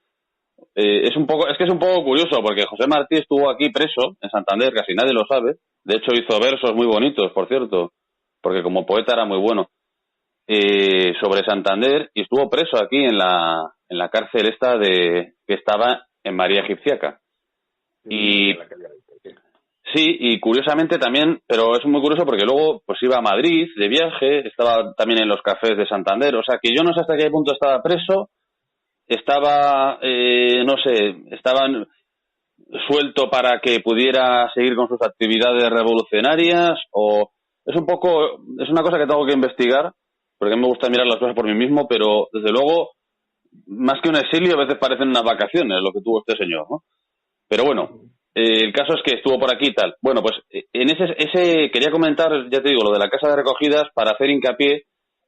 Es que es un poco curioso, porque José Martí estuvo aquí preso, en Santander, casi nadie lo sabe. De hecho, hizo versos muy bonitos, por cierto, porque como poeta era muy bueno, sobre Santander, y estuvo preso aquí en la cárcel esta que estaba en María Egipciaca. Y sí, y curiosamente también, pero es muy curioso porque luego pues iba a Madrid de viaje, estaba también en los cafés de Santander, o sea que yo no sé hasta qué punto estaba preso, estaba, no sé, estaba suelto para que pudiera seguir con sus actividades revolucionarias, o es una cosa que tengo que investigar, porque a mí me gusta mirar las cosas por mí mismo, pero desde luego, más que un exilio, a veces parecen unas vacaciones lo que tuvo este señor, ¿no? Pero bueno, el caso es que estuvo por aquí y tal. Bueno, pues en ese quería comentar, ya te digo, lo de la casa de recogidas para hacer hincapié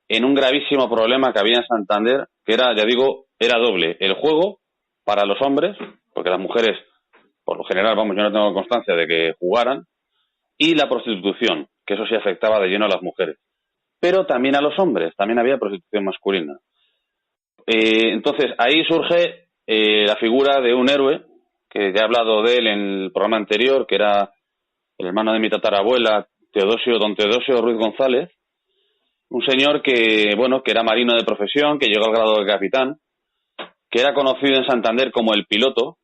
en un gravísimo problema que había en Santander, que era, ya digo, era doble. El juego para los hombres, porque las mujeres, por lo general, vamos, yo no tengo constancia de que jugaran, y la prostitución, que eso sí afectaba de lleno a las mujeres. Pero también a los hombres, también había prostitución masculina. Entonces, ahí surge la figura de un héroe, que ya he hablado de él en el programa anterior, que era el hermano de mi tatarabuela, don Teodosio Ruiz González, un señor que era marino de profesión, que llegó al grado de capitán, que era conocido en Santander como el piloto,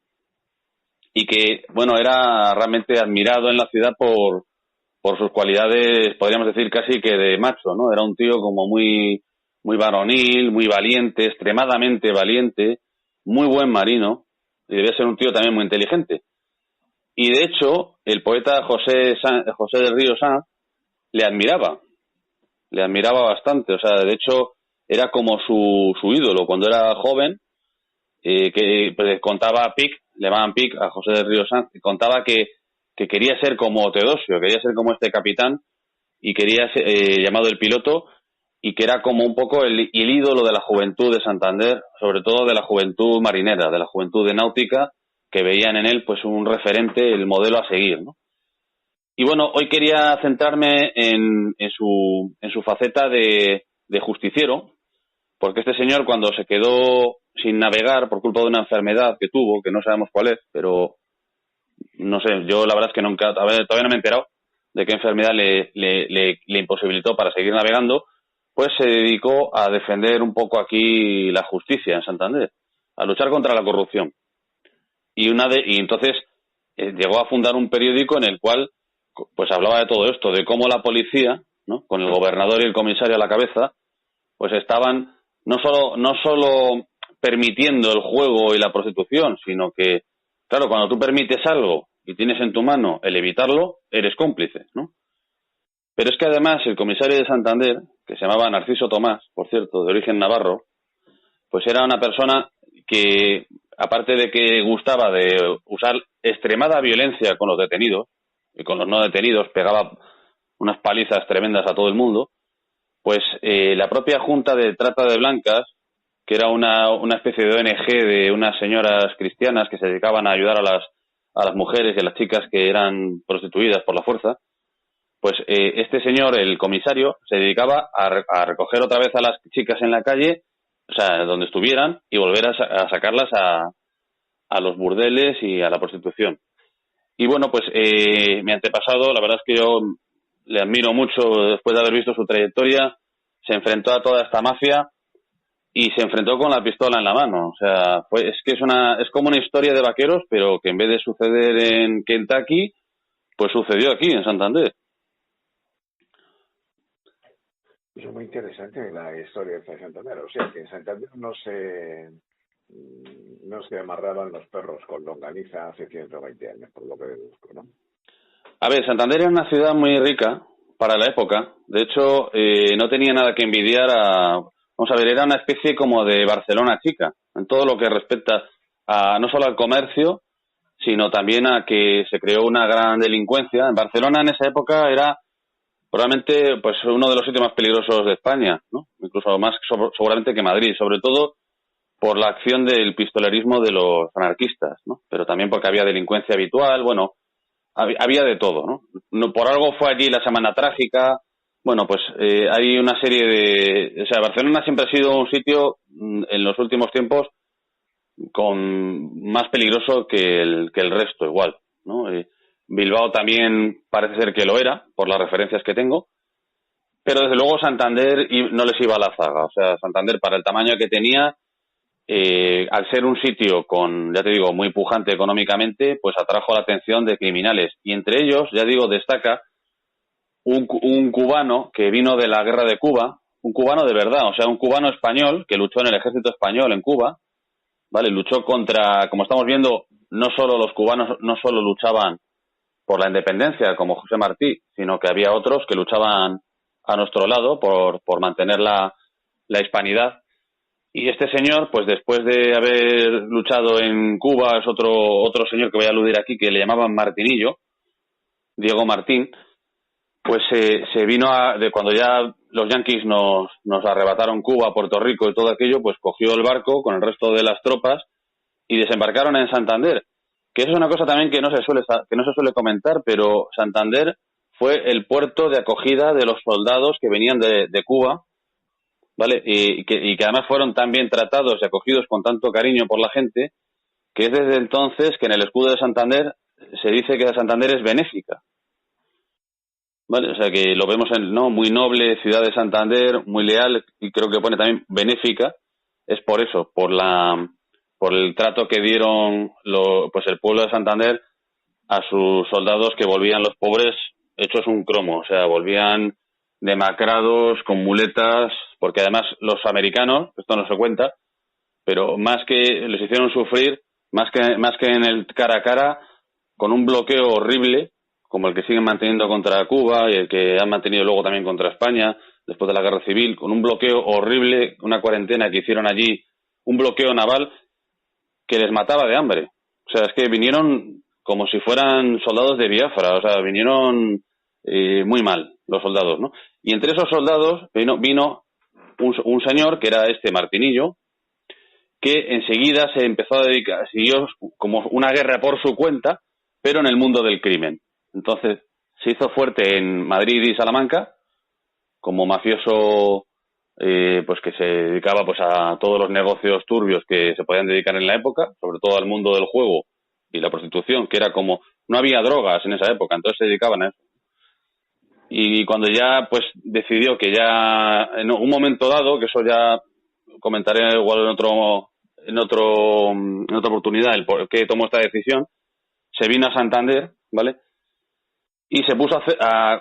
y que, era realmente admirado en la ciudad por sus cualidades, podríamos decir casi que de macho, ¿no? Era un tío como muy, muy varonil, muy valiente, extremadamente valiente, muy buen marino, y debía ser un tío también muy inteligente. Y de hecho, el poeta José del Río Sanz le admiraba bastante. O sea, de hecho, era como su ídolo cuando era joven, que pues, contaba a Pic, le llamaban Pic a José del Río Sanz, y contaba que quería ser como Teodosio, quería ser como este capitán, y quería ser llamado el piloto, y que era como un poco el ídolo de la juventud de Santander, sobre todo de la juventud marinera, de la juventud de náutica, que veían en él pues un referente, el modelo a seguir, ¿no? Y bueno, hoy quería centrarme en su faceta de justiciero, porque este señor, cuando se quedó sin navegar por culpa de una enfermedad que tuvo, que no sabemos cuál es, pero no sé, yo la verdad es que nunca, todavía no me he enterado de qué enfermedad le imposibilitó para seguir navegando, pues se dedicó a defender un poco aquí la justicia en Santander, a luchar contra la corrupción. Y entonces llegó a fundar un periódico en el cual pues hablaba de todo esto, de cómo la policía, ¿no?, con el gobernador y el comisario a la cabeza, pues estaban no solo permitiendo el juego y la prostitución, sino que, claro, cuando tú permites algo y tienes en tu mano el evitarlo, eres cómplice, ¿no? Pero es que además el comisario de Santander, que se llamaba Narciso Tomás, por cierto, de origen navarro, pues era una persona que, aparte de que gustaba de usar extremada violencia con los detenidos y con los no detenidos, pegaba unas palizas tremendas a todo el mundo, pues la propia Junta de Trata de Blancas, que era una especie de ONG de unas señoras cristianas que se dedicaban a ayudar a las mujeres y a las chicas que eran prostituidas por la fuerza, pues este señor, el comisario, se dedicaba a recoger otra vez a las chicas en la calle, o sea, donde estuvieran, y volver a sacarlas a los burdeles y a la prostitución. Y bueno, pues mi antepasado, la verdad es que yo le admiro mucho después de haber visto su trayectoria, se enfrentó a toda esta mafia y se enfrentó con la pistola en la mano. O sea, es como una historia de vaqueros, pero que en vez de suceder en Kentucky, pues sucedió aquí, en Santander. Es muy interesante la historia de Santander. O sea, que en Santander no se amarraban los perros con longaniza hace 120 años, por lo que deduzco, ¿no? A ver, Santander era una ciudad muy rica para la época. De hecho, no tenía nada que envidiar Vamos a ver, era una especie como de Barcelona chica, en todo lo que respecta no solo al comercio, sino también a que se creó una gran delincuencia. En Barcelona en esa época era probablemente pues uno de los sitios más peligrosos de España, ¿no? Incluso más seguramente que Madrid, sobre todo por la acción del pistolerismo de los anarquistas, ¿no? Pero también porque había delincuencia habitual, bueno, había de todo, ¿no? No por algo fue allí la Semana Trágica. Bueno, pues hay una serie de... O sea, Barcelona siempre ha sido un sitio en los últimos tiempos más peligroso que el resto, igual, ¿no? Bilbao también parece ser que lo era, por las referencias que tengo, pero desde luego Santander no les iba a la zaga. O sea, Santander, para el tamaño que tenía, al ser un sitio ya te digo, muy pujante económicamente, pues atrajo la atención de criminales. Y entre ellos, ya digo, destaca un cubano que vino de la guerra de Cuba, un cubano de verdad, o sea, un cubano español que luchó en el ejército español en Cuba, ¿vale? Luchó contra, como estamos viendo, no solo los cubanos no solo luchaban por la independencia, como José Martí, sino que había otros que luchaban a nuestro lado por mantener la hispanidad. Y este señor, pues después de haber luchado en Cuba, es otro señor que voy a aludir aquí, que le llamaban Martinillo, Diego Martín, pues se vino de cuando ya los yanquis nos arrebataron Cuba, Puerto Rico y todo aquello, pues cogió el barco con el resto de las tropas y desembarcaron en Santander, que eso es una cosa también que no se suele comentar, pero Santander fue el puerto de acogida de los soldados que venían de Cuba, ¿vale? Y que además fueron tan bien tratados y acogidos con tanto cariño por la gente, que es desde entonces que en el escudo de Santander se dice que Santander es benéfica, ¿vale? O sea que lo vemos ¿no? Muy noble, ciudad de Santander, muy leal, y creo que pone también benéfica, es por eso, por el trato que dieron pues el pueblo de Santander a sus soldados, que volvían los pobres hechos un cromo, o sea, volvían demacrados, con muletas, porque además los americanos, esto no se cuenta, pero más que les hicieron sufrir, más que en el cara a cara, con un bloqueo horrible, como el que siguen manteniendo contra Cuba y el que han mantenido luego también contra España, después de la Guerra Civil, con un bloqueo horrible, una cuarentena que hicieron allí, un bloqueo naval que les mataba de hambre. O sea, es que vinieron como si fueran soldados de Biafra, o sea, vinieron muy mal los soldados, ¿no? Y entre esos soldados vino un señor que era este Martinillo, que enseguida se empezó a dedicar, siguió como una guerra por su cuenta, pero en el mundo del crimen. Entonces se hizo fuerte en Madrid y Salamanca como mafioso, pues que se dedicaba pues a todos los negocios turbios que se podían dedicar en la época, sobre todo al mundo del juego y la prostitución, que era como, no había drogas en esa época, entonces se dedicaban a eso. Y cuando ya pues decidió que ya en un momento dado, que eso ya comentaré igual en otra oportunidad el por qué tomó esta decisión, se vino a Santander, ¿vale? Y se puso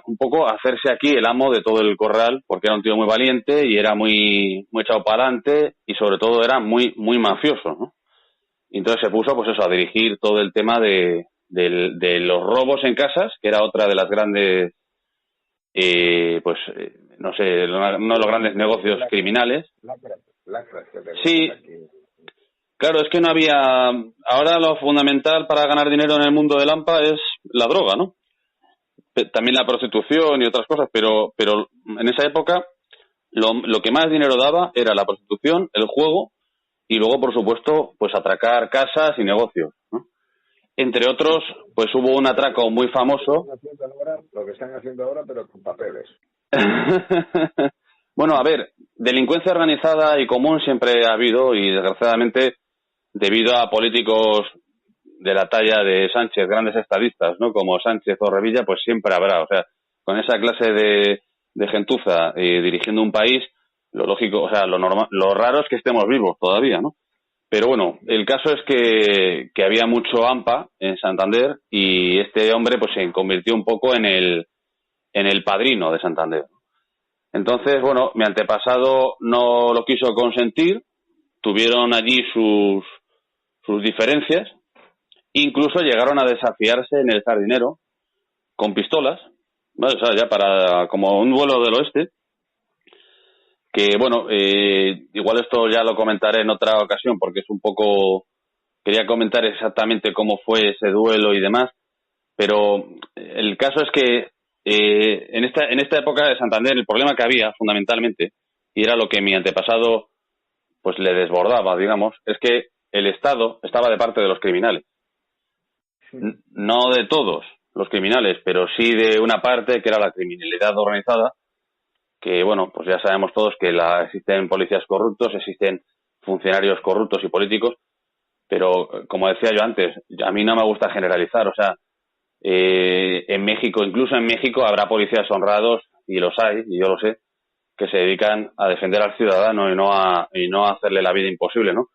un poco a hacerse aquí el amo de todo el corral, porque era un tío muy valiente y era muy echado para adelante y sobre todo era muy mafioso, ¿no? Y entonces se puso pues eso, a dirigir todo el tema de los robos en casas, que era otra de las grandes no sé, uno de los grandes negocios criminales. Lacras que tenemos Sí, aquí. claro, es que no había... Ahora lo fundamental para ganar dinero en el mundo del AMPA es la droga, ¿no? También la prostitución y otras cosas, pero en esa época lo que más dinero daba era la prostitución, el juego y luego, por supuesto, pues atracar casas y negocios, ¿no? Entre otros, pues hubo un atraco muy famoso. Lo que están haciendo ahora, pero con papeles. Bueno, a ver, delincuencia organizada y común siempre ha habido y desgraciadamente debido a políticos de la talla de Sánchez, grandes estadistas, ¿no? Como Sánchez o Revilla, pues siempre habrá. O sea, con esa clase de gentuza dirigiendo un país, lo lógico, o sea, lo raro es que estemos vivos todavía, ¿no? Pero bueno, el caso es que había mucho AMPA en Santander y este hombre pues se convirtió un poco en el padrino de Santander. Entonces, bueno, mi antepasado no lo quiso consentir, tuvieron allí sus diferencias, incluso llegaron a desafiarse en el Sardinero con pistolas, ¿vale? O sea, ya para como un duelo del oeste, que bueno, igual esto ya lo comentaré en otra ocasión porque es un poco, quería comentar exactamente cómo fue ese duelo y demás, pero el caso es que en esta época de Santander el problema que había fundamentalmente, y era lo que mi antepasado pues le desbordaba, digamos, es que el Estado estaba de parte de los criminales. No de todos los criminales, pero sí de una parte que era la criminalidad organizada, que bueno, pues ya sabemos todos que existen policías corruptos, existen funcionarios corruptos y políticos, pero como decía yo antes, a mí no me gusta generalizar, o sea, en México, incluso en México habrá policías honrados, y los hay, y yo lo sé, que se dedican a defender al ciudadano y no a hacerle la vida imposible, ¿no?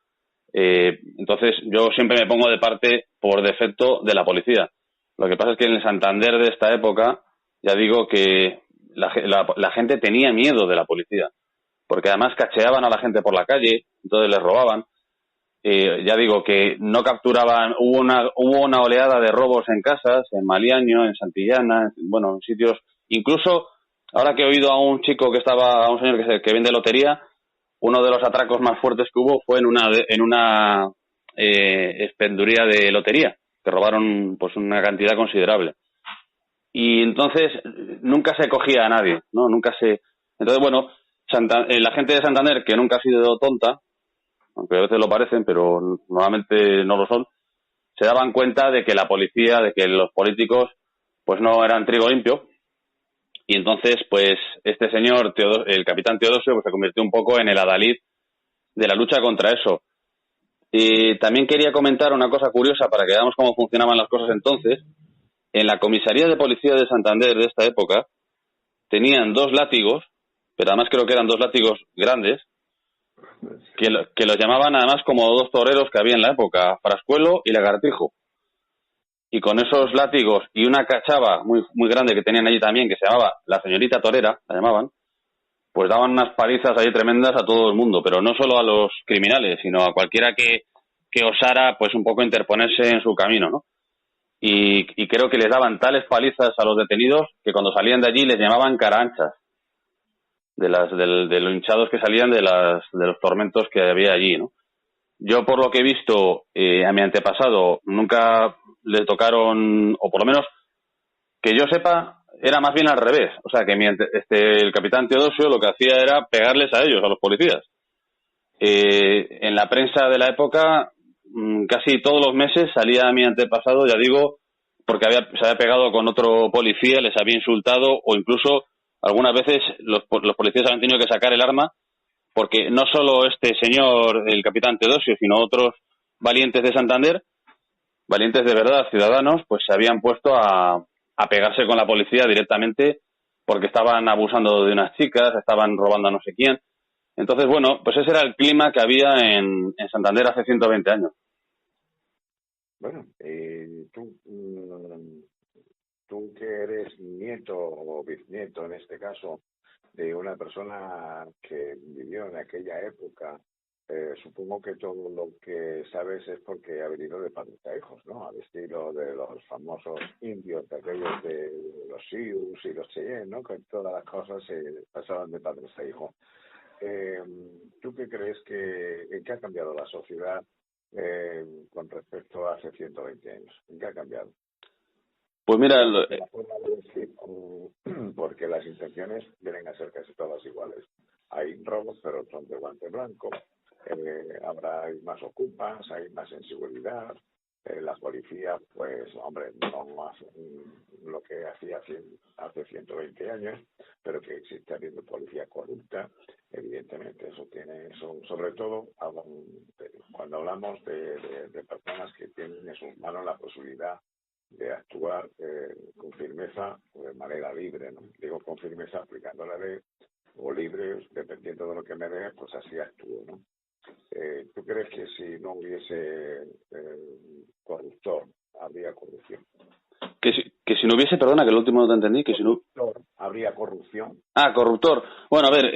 Entonces yo siempre me pongo de parte por defecto de la policía. Lo que pasa es que en el Santander de esta época, ya digo que la gente tenía miedo de la policía, porque además cacheaban a la gente por la calle, entonces les robaban. Ya digo que no capturaban, hubo una oleada de robos en casas, en Maliaño, en Santillana, bueno, en sitios, incluso ahora que he oído a un señor que vende lotería, uno de los atracos más fuertes que hubo fue en una expenduría de lotería, que robaron pues una cantidad considerable. Y entonces nunca se cogía a nadie, ¿no? Entonces, bueno, la gente de Santander, que nunca ha sido tonta, aunque a veces lo parecen, pero normalmente no lo son, se daban cuenta de que la policía, de que los políticos, pues no eran trigo limpio. Y entonces, pues, este señor, el capitán Teodosio, pues se convirtió un poco en el adalid de la lucha contra eso. Y también quería comentar una cosa curiosa para que veamos cómo funcionaban las cosas entonces. En la comisaría de policía de Santander de esta época tenían 2 látigos, pero además creo que eran 2 látigos grandes, que los llamaban además como 2 toreros que había en la época, Frascuelo y Lagartijo. Y con esos látigos y una cachava muy grande que tenían allí también, que se llamaba la señorita torera, la llamaban, pues daban unas palizas ahí tremendas a todo el mundo, pero no solo a los criminales, sino a cualquiera que osara pues un poco interponerse en su camino, ¿no? Y creo que les daban tales palizas a los detenidos que cuando salían de allí les llamaban caranchas, de los hinchados que salían de los tormentos que había allí, ¿no? Yo, por lo que he visto, a mi antepasado nunca le tocaron, o por lo menos que yo sepa, era más bien al revés. O sea, que el capitán Teodosio lo que hacía era pegarles a ellos, a los policías. En la prensa de la época, casi todos los meses salía mi antepasado, ya digo, porque se había pegado con otro policía, les había insultado, o incluso algunas veces los policías habían tenido que sacar el arma, porque no solo este señor, el capitán Teodosio, sino otros valientes de Santander, valientes de verdad, ciudadanos, pues se habían puesto a pegarse con la policía directamente porque estaban abusando de unas chicas, estaban robando a no sé quién. Entonces, bueno, pues ese era el clima que había en Santander hace 120 años. Bueno, tú que eres nieto o bisnieto en este caso de una persona que vivió en aquella época, supongo que todo lo que sabes es porque ha venido de padres a hijos, ¿no? Al estilo de los famosos indios, de aquellos de los Sioux y los Cheyenne, ¿no? Que todas las cosas se pasaban de padres a hijos. Eh, ¿Tú qué crees en qué ha cambiado la sociedad con respecto a hace 120 años? ¿En qué ha cambiado? Pues mira, La forma de decir, porque las intenciones vienen a ser casi todas iguales. Hay robos, pero son de guante blanco. Hay más ocupas, hay más inseguridad. La policía, pues, hombre, no hace lo que hacía hace 120 años, pero que existe habiendo policía corrupta. Evidentemente, eso, sobre todo cuando hablamos de personas que tienen en sus manos la posibilidad de actuar con firmeza o de manera libre, ¿no? Digo con firmeza aplicando la ley o libre, dependiendo de lo que me dé, pues así actúo, ¿no? ¿Tú crees que si no hubiese corruptor, habría corrupción? que si no hubiese, perdona, que el último no te entendí, que si no... ¿Habría corrupción? Ah, corruptor. Bueno, a ver,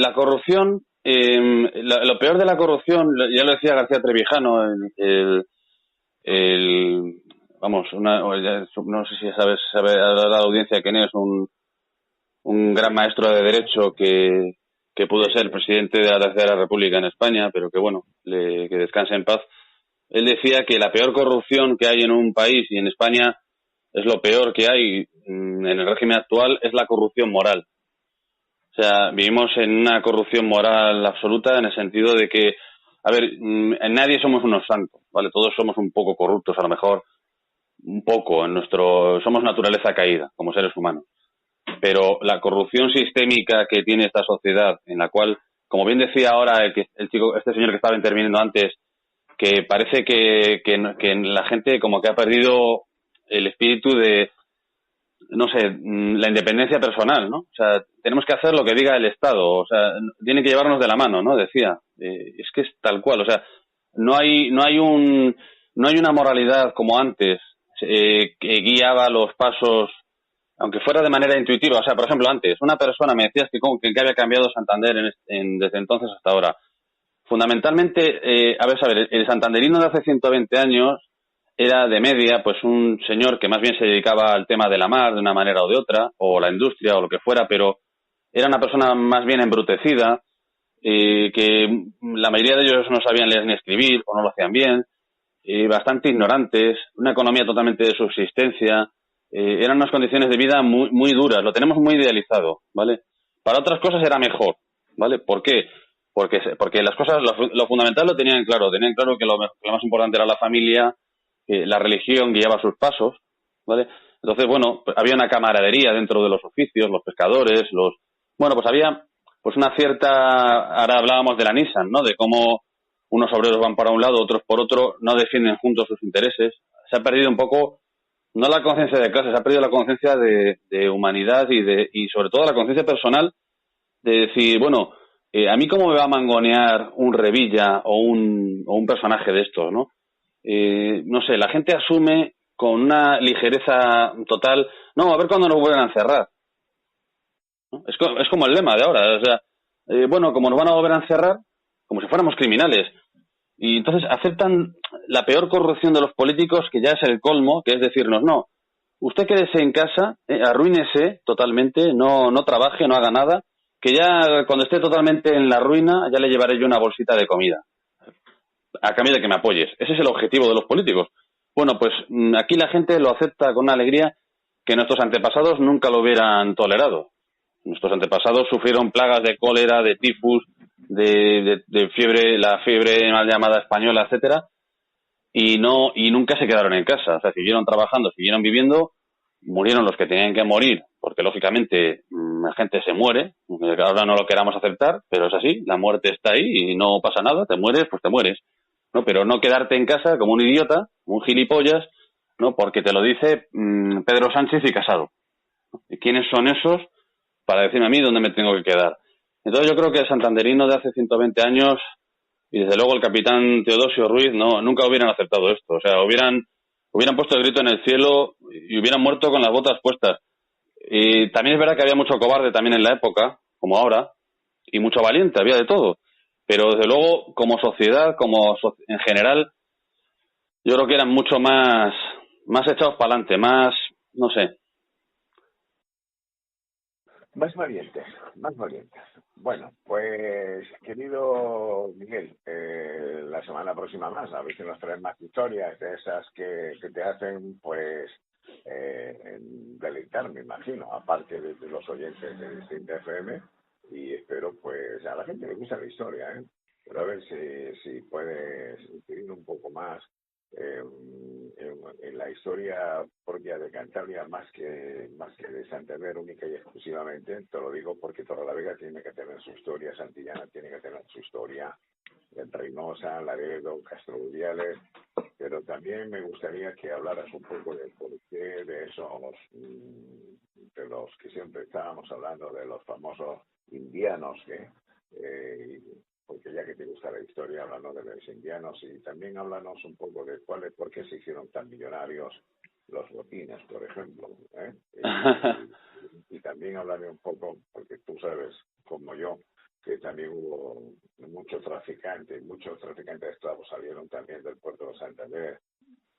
la corrupción, lo peor de la corrupción, ya lo decía García Trevijano, vamos, no sé si sabe la audiencia quién es, un gran maestro de derecho que pudo ser presidente de la Tercera República en España, pero que bueno, que descanse en paz. Él decía que la peor corrupción que hay en un país, y en España es lo peor que hay en el régimen actual, es la corrupción moral. O sea, vivimos en una corrupción moral absoluta en el sentido de que, a ver, en nadie somos unos santos, ¿vale? Todos somos un poco corruptos, a lo mejor un poco, somos naturaleza caída como seres humanos. Pero la corrupción sistémica que tiene esta sociedad, en la cual, como bien decía ahora este señor que estaba interviniendo antes, que parece que la gente como que ha perdido el espíritu de, no sé, la independencia personal, ¿no? O sea, tenemos que hacer lo que diga el Estado, o sea, tiene que llevarnos de la mano, ¿no? Decía, es que es tal cual, o sea, no hay una moralidad como antes que guiaba los pasos, aunque fuera de manera intuitiva. O sea, por ejemplo, antes una persona me decías que había cambiado Santander desde entonces hasta ahora. Fundamentalmente, a ver, el santanderino de hace 120 años era de media, pues un señor que más bien se dedicaba al tema de la mar de una manera o de otra, o la industria o lo que fuera, pero era una persona más bien embrutecida, que la mayoría de ellos no sabían leer ni escribir o no lo hacían bien, bastante ignorantes, una economía totalmente de subsistencia, eran unas condiciones de vida muy, muy duras, lo tenemos muy idealizado, ¿vale? Para otras cosas era mejor, ¿vale? ¿Por qué? Porque las cosas, lo fundamental lo tenían claro que lo más importante era la familia, la religión guiaba sus pasos, ¿vale? Entonces, bueno, había una camaradería dentro de los oficios, los pescadores, bueno, pues había pues una cierta, ahora hablábamos de la Nissan, ¿no? De cómo unos obreros van para un lado, otros por otro, no defienden juntos sus intereses. Se ha perdido un poco, no la conciencia de clase, se ha perdido la conciencia de humanidad y sobre todo la conciencia personal de decir, bueno, a mí cómo me va a mangonear un Revilla o un personaje de estos, ¿no? No sé, la gente asume con una ligereza total, no, a ver cuándo nos vuelven a encerrar, ¿no? Es como el lema de ahora, o sea, bueno, como nos van a volver a encerrar, como si fuéramos criminales. Y entonces aceptan la peor corrupción de los políticos, que ya es el colmo, que es decirnos, no, usted quédese en casa, arruínese totalmente, no trabaje, no haga nada, que ya cuando esté totalmente en la ruina ya le llevaré yo una bolsita de comida, a cambio de que me apoyes. Ese es el objetivo de los políticos. Bueno, pues aquí la gente lo acepta con una alegría que nuestros antepasados nunca lo hubieran tolerado. Nuestros antepasados sufrieron plagas de cólera, de tifus, de fiebre, la fiebre mal llamada española, etcétera, y nunca se quedaron en casa. O sea, siguieron trabajando, siguieron viviendo, murieron los que tenían que morir, porque lógicamente la gente se muere, ahora no lo queramos aceptar, pero es así, la muerte está ahí y no pasa nada, te mueres, pues te mueres, ¿no? Pero no quedarte en casa como un idiota, como un gilipollas, ¿no? Porque te lo dice Pedro Sánchez y Casado. ¿Y quiénes son esos para decirme a mí dónde me tengo que quedar? Entonces yo creo que el santanderino de hace 120 años y desde luego el capitán Teodosio Ruiz nunca hubieran aceptado esto. O sea, hubieran puesto el grito en el cielo y hubieran muerto con las botas puestas. Y también es verdad que había mucho cobarde también en la época, como ahora, y mucho valiente, había de todo. Pero desde luego, como sociedad, en general, yo creo que eran mucho más echados para adelante, más, no sé. Más valientes, más valientes. Bueno, pues querido Miguel, la semana próxima más, a ver si nos traen más historias de esas que te hacen, pues, deleitar, me imagino, aparte de los oyentes de Distinta FM, y espero, pues, a la gente le gusta la historia, ¿eh? Pero a ver si puedes incidir un poco más en la historia propia de Cantabria más que de Santander única y exclusivamente. Te lo digo porque Torrelavega tiene que tener su historia, Santillana tiene que tener su historia, Reynosa, Laredo, Castrorubiales, pero también me gustaría que hablaras un poco del porqué de esos, de los que siempre estábamos hablando, de los famosos indianos, porque ya que te gusta la historia, hablando de los indianos, y también háblanos un poco de por qué se hicieron tan millonarios los botines, por ejemplo, ¿eh? Y también hablaré un poco, porque tú sabes, como yo, que también hubo muchos traficantes de esclavos salieron también del puerto de Santander,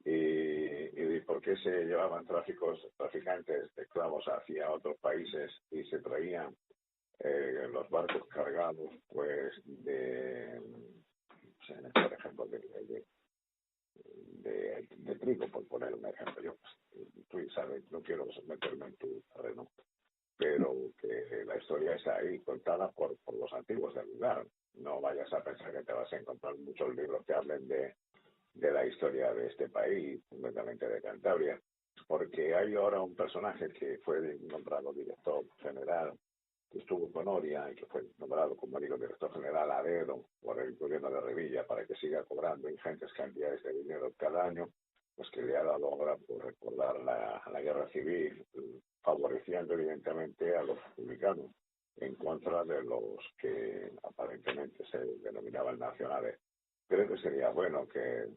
y por qué se llevaban traficantes de esclavos hacia otros países y se traían los barcos cargados, pues, por ejemplo, de trigo, por poner un ejemplo. Yo, pues, tú sabes, no quiero meterme en tu terreno, pero que la historia está ahí contada por los antiguos del lugar. No vayas a pensar que te vas a encontrar muchos libros que hablen de la historia de este país, completamente de Cantabria, porque hay ahora un personaje que fue nombrado director general, que estuvo con Oria y que fue nombrado, como digo, director general a dedo por el gobierno de Revilla para que siga cobrando ingentes cantidades de dinero cada año, pues que le ha dado ahora por recordar la guerra civil, favoreciendo evidentemente a los republicanos en contra de los que aparentemente se denominaban nacionales. Creo que sería bueno que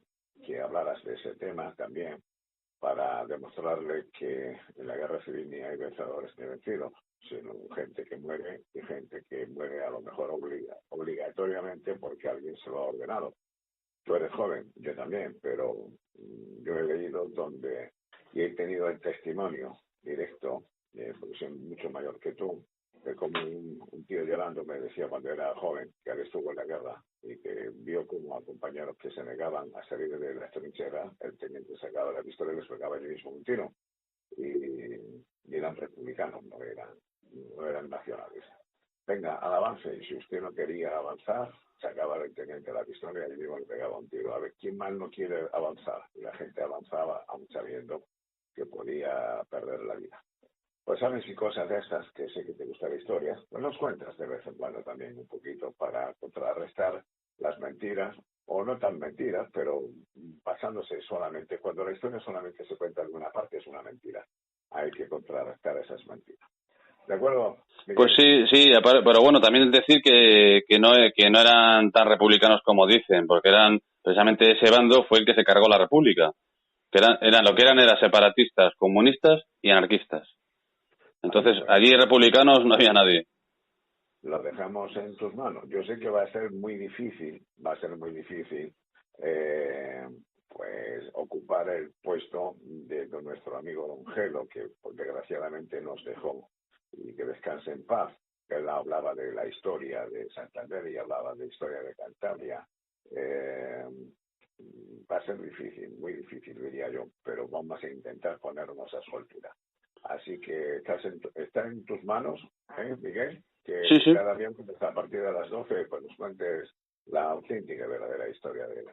hablaras de ese tema también para demostrarle que en la guerra civil ni hay vencedores ni vencidos, sino gente que muere y gente que muere a lo mejor obligatoriamente porque alguien se lo ha ordenado. Tú eres joven, yo también, pero yo he leído y he tenido el testimonio directo, porque soy mucho mayor que tú, de como un tío llorando me decía cuando era joven que él estuvo en la guerra y que vio como a compañeros que se negaban a salir de la trinchera, el teniente sacaba la pistola y les pegaba allí mismo un tiro. Y eran republicanos, no eran nacionales. Venga, al avance, y si usted no quería avanzar, sacaba el teniente la pistola y le pegaba un tiro. A ver, ¿quién más no quiere avanzar? Y la gente avanzaba, aún sabiendo que podía perder la vida. Pues sabes, y cosas de estas, que sé que te gusta la historia, pues nos cuentas de vez en cuando también un poquito para contrarrestar las mentiras, o no tan mentiras, pero basándose solamente, cuando la historia solamente se cuenta en una parte, es una mentira. Hay que contrarrestar esas mentiras. ¿De acuerdo, Pues Miguel? sí, pero bueno, también es decir que no eran tan republicanos como dicen, porque eran, precisamente ese bando fue el que se cargó la república, que eran separatistas, comunistas y anarquistas. Vale, Entonces, pues allí republicanos no había nadie. lo dejamos en tus manos. Yo sé que va a ser muy difícil, eh, pues ocupar el puesto de nuestro amigo Don Gelo, que pues, desgraciadamente nos dejó, y que descanse en paz. Él hablaba de la historia de Santander y hablaba de la historia de Cantabria. Eh, Va a ser difícil, muy difícil diría yo, pero vamos a intentar ponernos a su altura. Así que está en tus manos, Miguel, Sí, que sí. cada miércoles a partir de las 12 pues nos cuentes la auténtica y verdadera historia de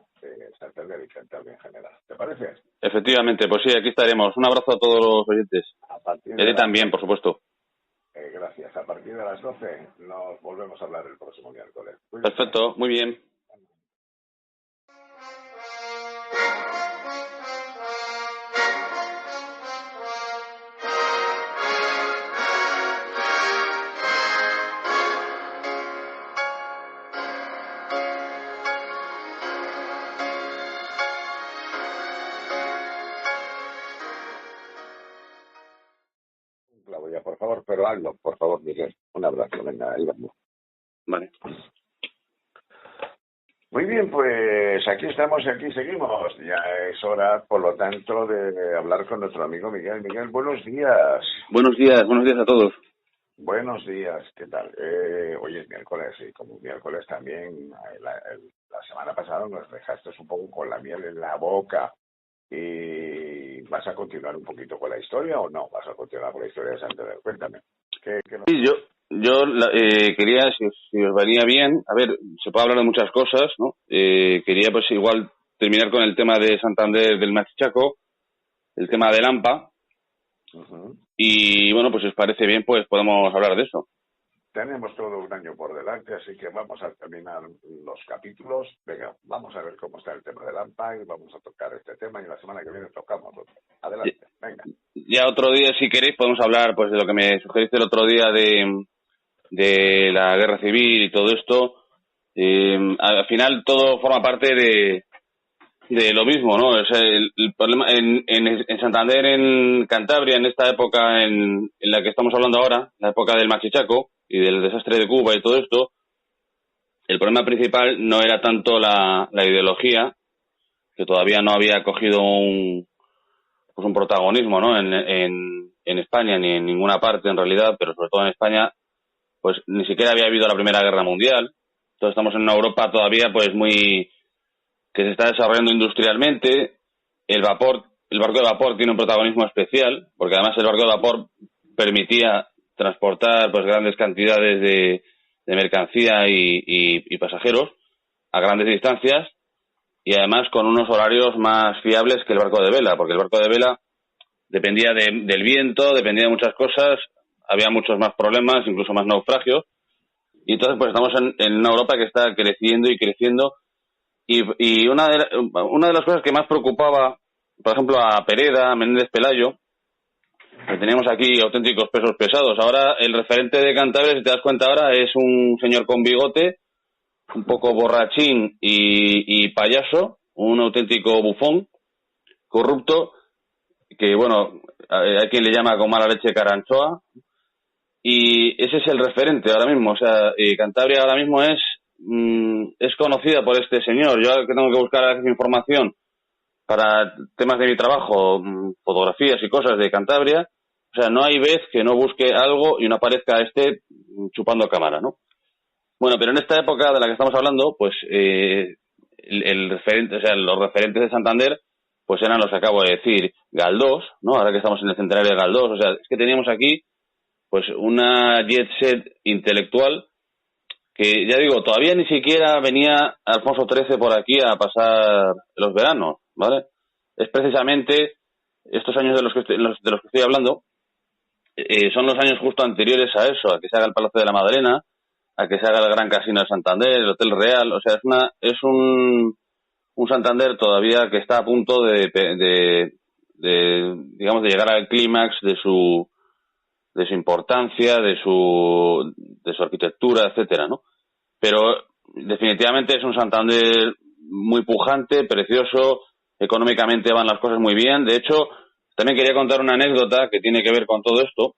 Santander y Cantabria en general. ¿Te parece? Efectivamente, pues sí, aquí estaremos. Un abrazo a todos los oyentes. A partir Y a de ti las también, por 12. supuesto. Gracias. A partir de las 12 nos volvemos a hablar el próximo miércoles. Cuídate. Perfecto, muy bien. pero hazlo, por favor, Miguel. Un abrazo, venga, ahí vamos. Vale. Muy bien, pues aquí estamos y aquí seguimos. Ya es hora, por lo tanto, de hablar con nuestro amigo Miguel. Miguel, buenos días. Buenos días a todos. Buenos días, ¿qué tal? Hoy es miércoles y como miércoles también, la semana pasada nos dejaste un poco con la miel en la boca. ¿Y vas a continuar un poquito con la historia o no? ¿Vas a continuar con la historia de Santander? Cuéntame. ¿Qué nos... Sí, yo quería, si os venía bien, a ver, se puede hablar de muchas cosas, ¿no? Quería pues igual terminar con el tema de Santander del Machichaco, el tema del AMPA, Uh-huh. y bueno, pues si os parece bien, pues podemos hablar de eso. Tenemos todo un año por delante, así que vamos a terminar los capítulos. Venga, vamos a ver cómo está el tema del AMPA y vamos a tocar este tema y la semana que viene tocamos otro. Adelante, venga. Ya otro día, si queréis, podemos hablar pues de lo que me sugeriste el otro día de la guerra civil y todo esto. Al final todo forma parte de lo mismo, ¿no? O sea, el problema en Santander, en Cantabria, en esta época en la que estamos hablando ahora, la época del Machichaco y del desastre de Cuba y todo esto, el problema principal no era tanto la ideología, que todavía no había cogido un protagonismo, ¿no? En España ni en ninguna parte en realidad, pero sobre todo en España, pues ni siquiera había habido la Primera Guerra Mundial. Entonces estamos en una Europa todavía pues muy que se está desarrollando industrialmente. El barco de vapor tiene un protagonismo especial, porque además el barco de vapor permitía transportar pues grandes cantidades de mercancía y pasajeros a grandes distancias y además con unos horarios más fiables que el barco de vela, porque el barco de vela dependía del viento, dependía de muchas cosas, había muchos más problemas, incluso más naufragios, y entonces pues estamos en una Europa que está creciendo y creciendo. Y una de las cosas que más preocupaba, por ejemplo, a Pereda, a Menéndez Pelayo, que teníamos aquí auténticos pesos pesados. Ahora el referente de Cantabria, si te das cuenta ahora, es un señor con bigote, un poco borrachín y payaso, un auténtico bufón, corrupto, que bueno, hay quien le llama con mala leche Caranchoa, y ese es el referente ahora mismo. O sea, Cantabria ahora mismo es conocida por este señor. Yo que tengo que buscar información para temas de mi trabajo, fotografías y cosas de Cantabria, o sea, no hay vez que no busque algo y no aparezca chupando cámara, ¿no? Bueno, pero en esta época de la que estamos hablando, pues el referente, o sea, los referentes de Santander, pues eran los que acabo de decir, Galdós, ¿no? Ahora que estamos en el centenario de Galdós, o sea, es que teníamos aquí pues una jet set intelectual que, ya digo, todavía ni siquiera venía Alfonso XIII por aquí a pasar los veranos, ¿vale? Es precisamente estos años de los que estoy hablando, son los años justo anteriores a eso, a que se haga el Palacio de la Madalena, a que se haga el Gran Casino de Santander, el Hotel Real, o sea, es un Santander todavía que está a punto digamos, de llegar al clímax de su importancia, de su arquitectura, etcétera, ¿no? Pero definitivamente es un Santander muy pujante, precioso, económicamente van las cosas muy bien. De hecho, también quería contar una anécdota que tiene que ver con todo esto,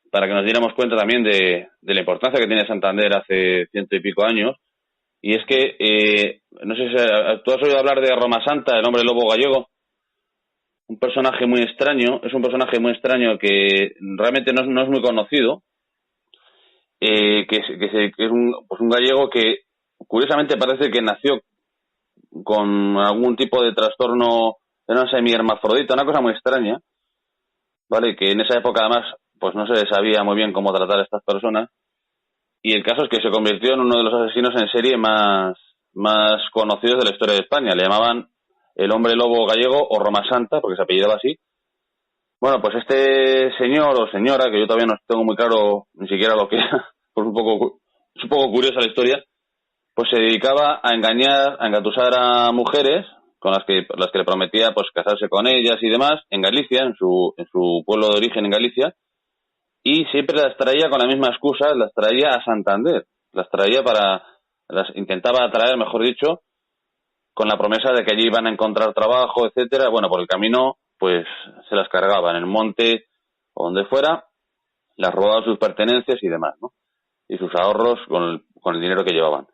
para que nos diéramos cuenta también de la importancia que tiene Santander hace 100 y pico años. Y es que, no sé si tú has oído hablar de Roma Santa, el hombre lobo gallego. Un personaje muy extraño, es un personaje muy extraño que realmente no es muy conocido, que es un gallego que curiosamente parece que nació con algún tipo de trastorno, era una semi-hermafrodita, una cosa muy extraña, ¿vale? Que en esa época además pues no se sabía muy bien cómo tratar a estas personas, y el caso es que se convirtió en uno de los asesinos en serie más conocidos de la historia de España. Le llamaban el hombre lobo gallego o Roma Santa, porque se apellidaba así. Bueno, pues este señor o señora, que yo todavía no tengo muy claro ni siquiera lo que era, pues es un poco curiosa la historia, pues se dedicaba a engañar, a engatusar a mujeres con las que le prometía pues casarse con ellas y demás en Galicia, en su pueblo de origen en Galicia, y siempre las traía con la misma excusa, las traía a Santander, las intentaba atraer, mejor dicho, con la promesa de que allí iban a encontrar trabajo, etcétera. Bueno, por el camino pues se las cargaba en el monte o donde fuera, les robaban sus pertenencias y demás, ¿no? Y sus ahorros con el dinero que llevaban.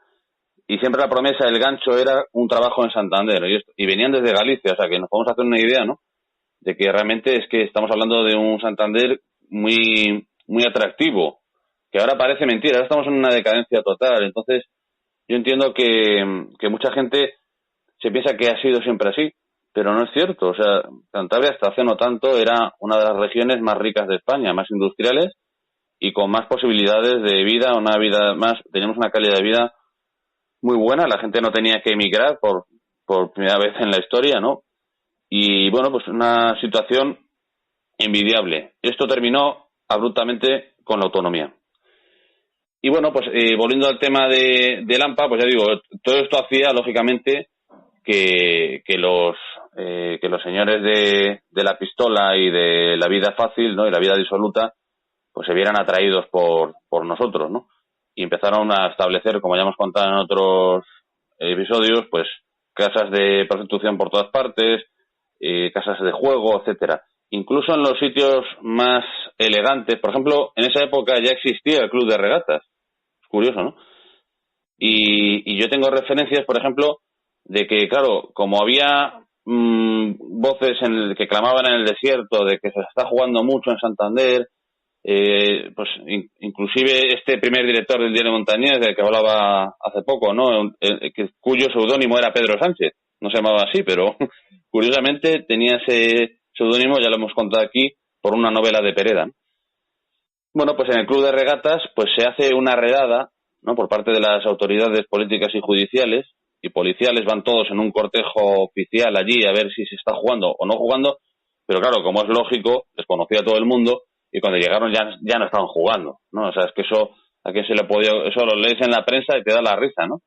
Y siempre la promesa, el gancho era un trabajo en Santander, y venían desde Galicia, o sea que nos podemos hacer una idea, ¿no? De que realmente es que estamos hablando de un Santander muy, muy atractivo, que ahora parece mentira, ahora estamos en una decadencia total. Entonces, yo entiendo que mucha gente se piensa que ha sido siempre así, pero no es cierto. O sea, Cantabria hasta hace no tanto era una de las regiones más ricas de España, más industriales y con más posibilidades de vida, una vida más, teníamos una calidad de vida muy buena, la gente no tenía que emigrar por primera vez en la historia, ¿no? Y bueno, pues una situación envidiable. Esto terminó abruptamente con la autonomía. Y bueno, pues volviendo al tema de Lampa, pues ya digo, todo esto hacía, lógicamente, que los señores de la pistola y de la vida fácil, ¿no? Y la vida disoluta, pues se vieran atraídos por nosotros, ¿no? Y empezaron a establecer, como ya hemos contado en otros episodios, pues casas de prostitución por todas partes, casas de juego, etcétera. Incluso en los sitios más elegantes, por ejemplo, en esa época ya existía el club de regatas. Es curioso, ¿no? Y yo tengo referencias, por ejemplo, de que, claro, como había voces que clamaban en el desierto de que se está jugando mucho en Santander, pues inclusive este primer director del diario Montañés, del que hablaba hace poco, ¿no? Cuyo seudónimo era Pedro Sánchez, no se llamaba así, pero curiosamente tenía ese seudónimo, ya lo hemos contado aquí, por una novela de Pereda, ¿no? Bueno, pues en el club de regatas pues se hace una redada, ¿no? Por parte de las autoridades políticas y judiciales, y policiales van todos en un cortejo oficial allí a ver si se está jugando o no jugando, pero claro, como es lógico, les conocía a todo el mundo, y cuando llegaron ya no estaban jugando, ¿no? O sea, es que eso, ¿a quién se le podía? Eso lo lees en la prensa y te da la risa, ¿no?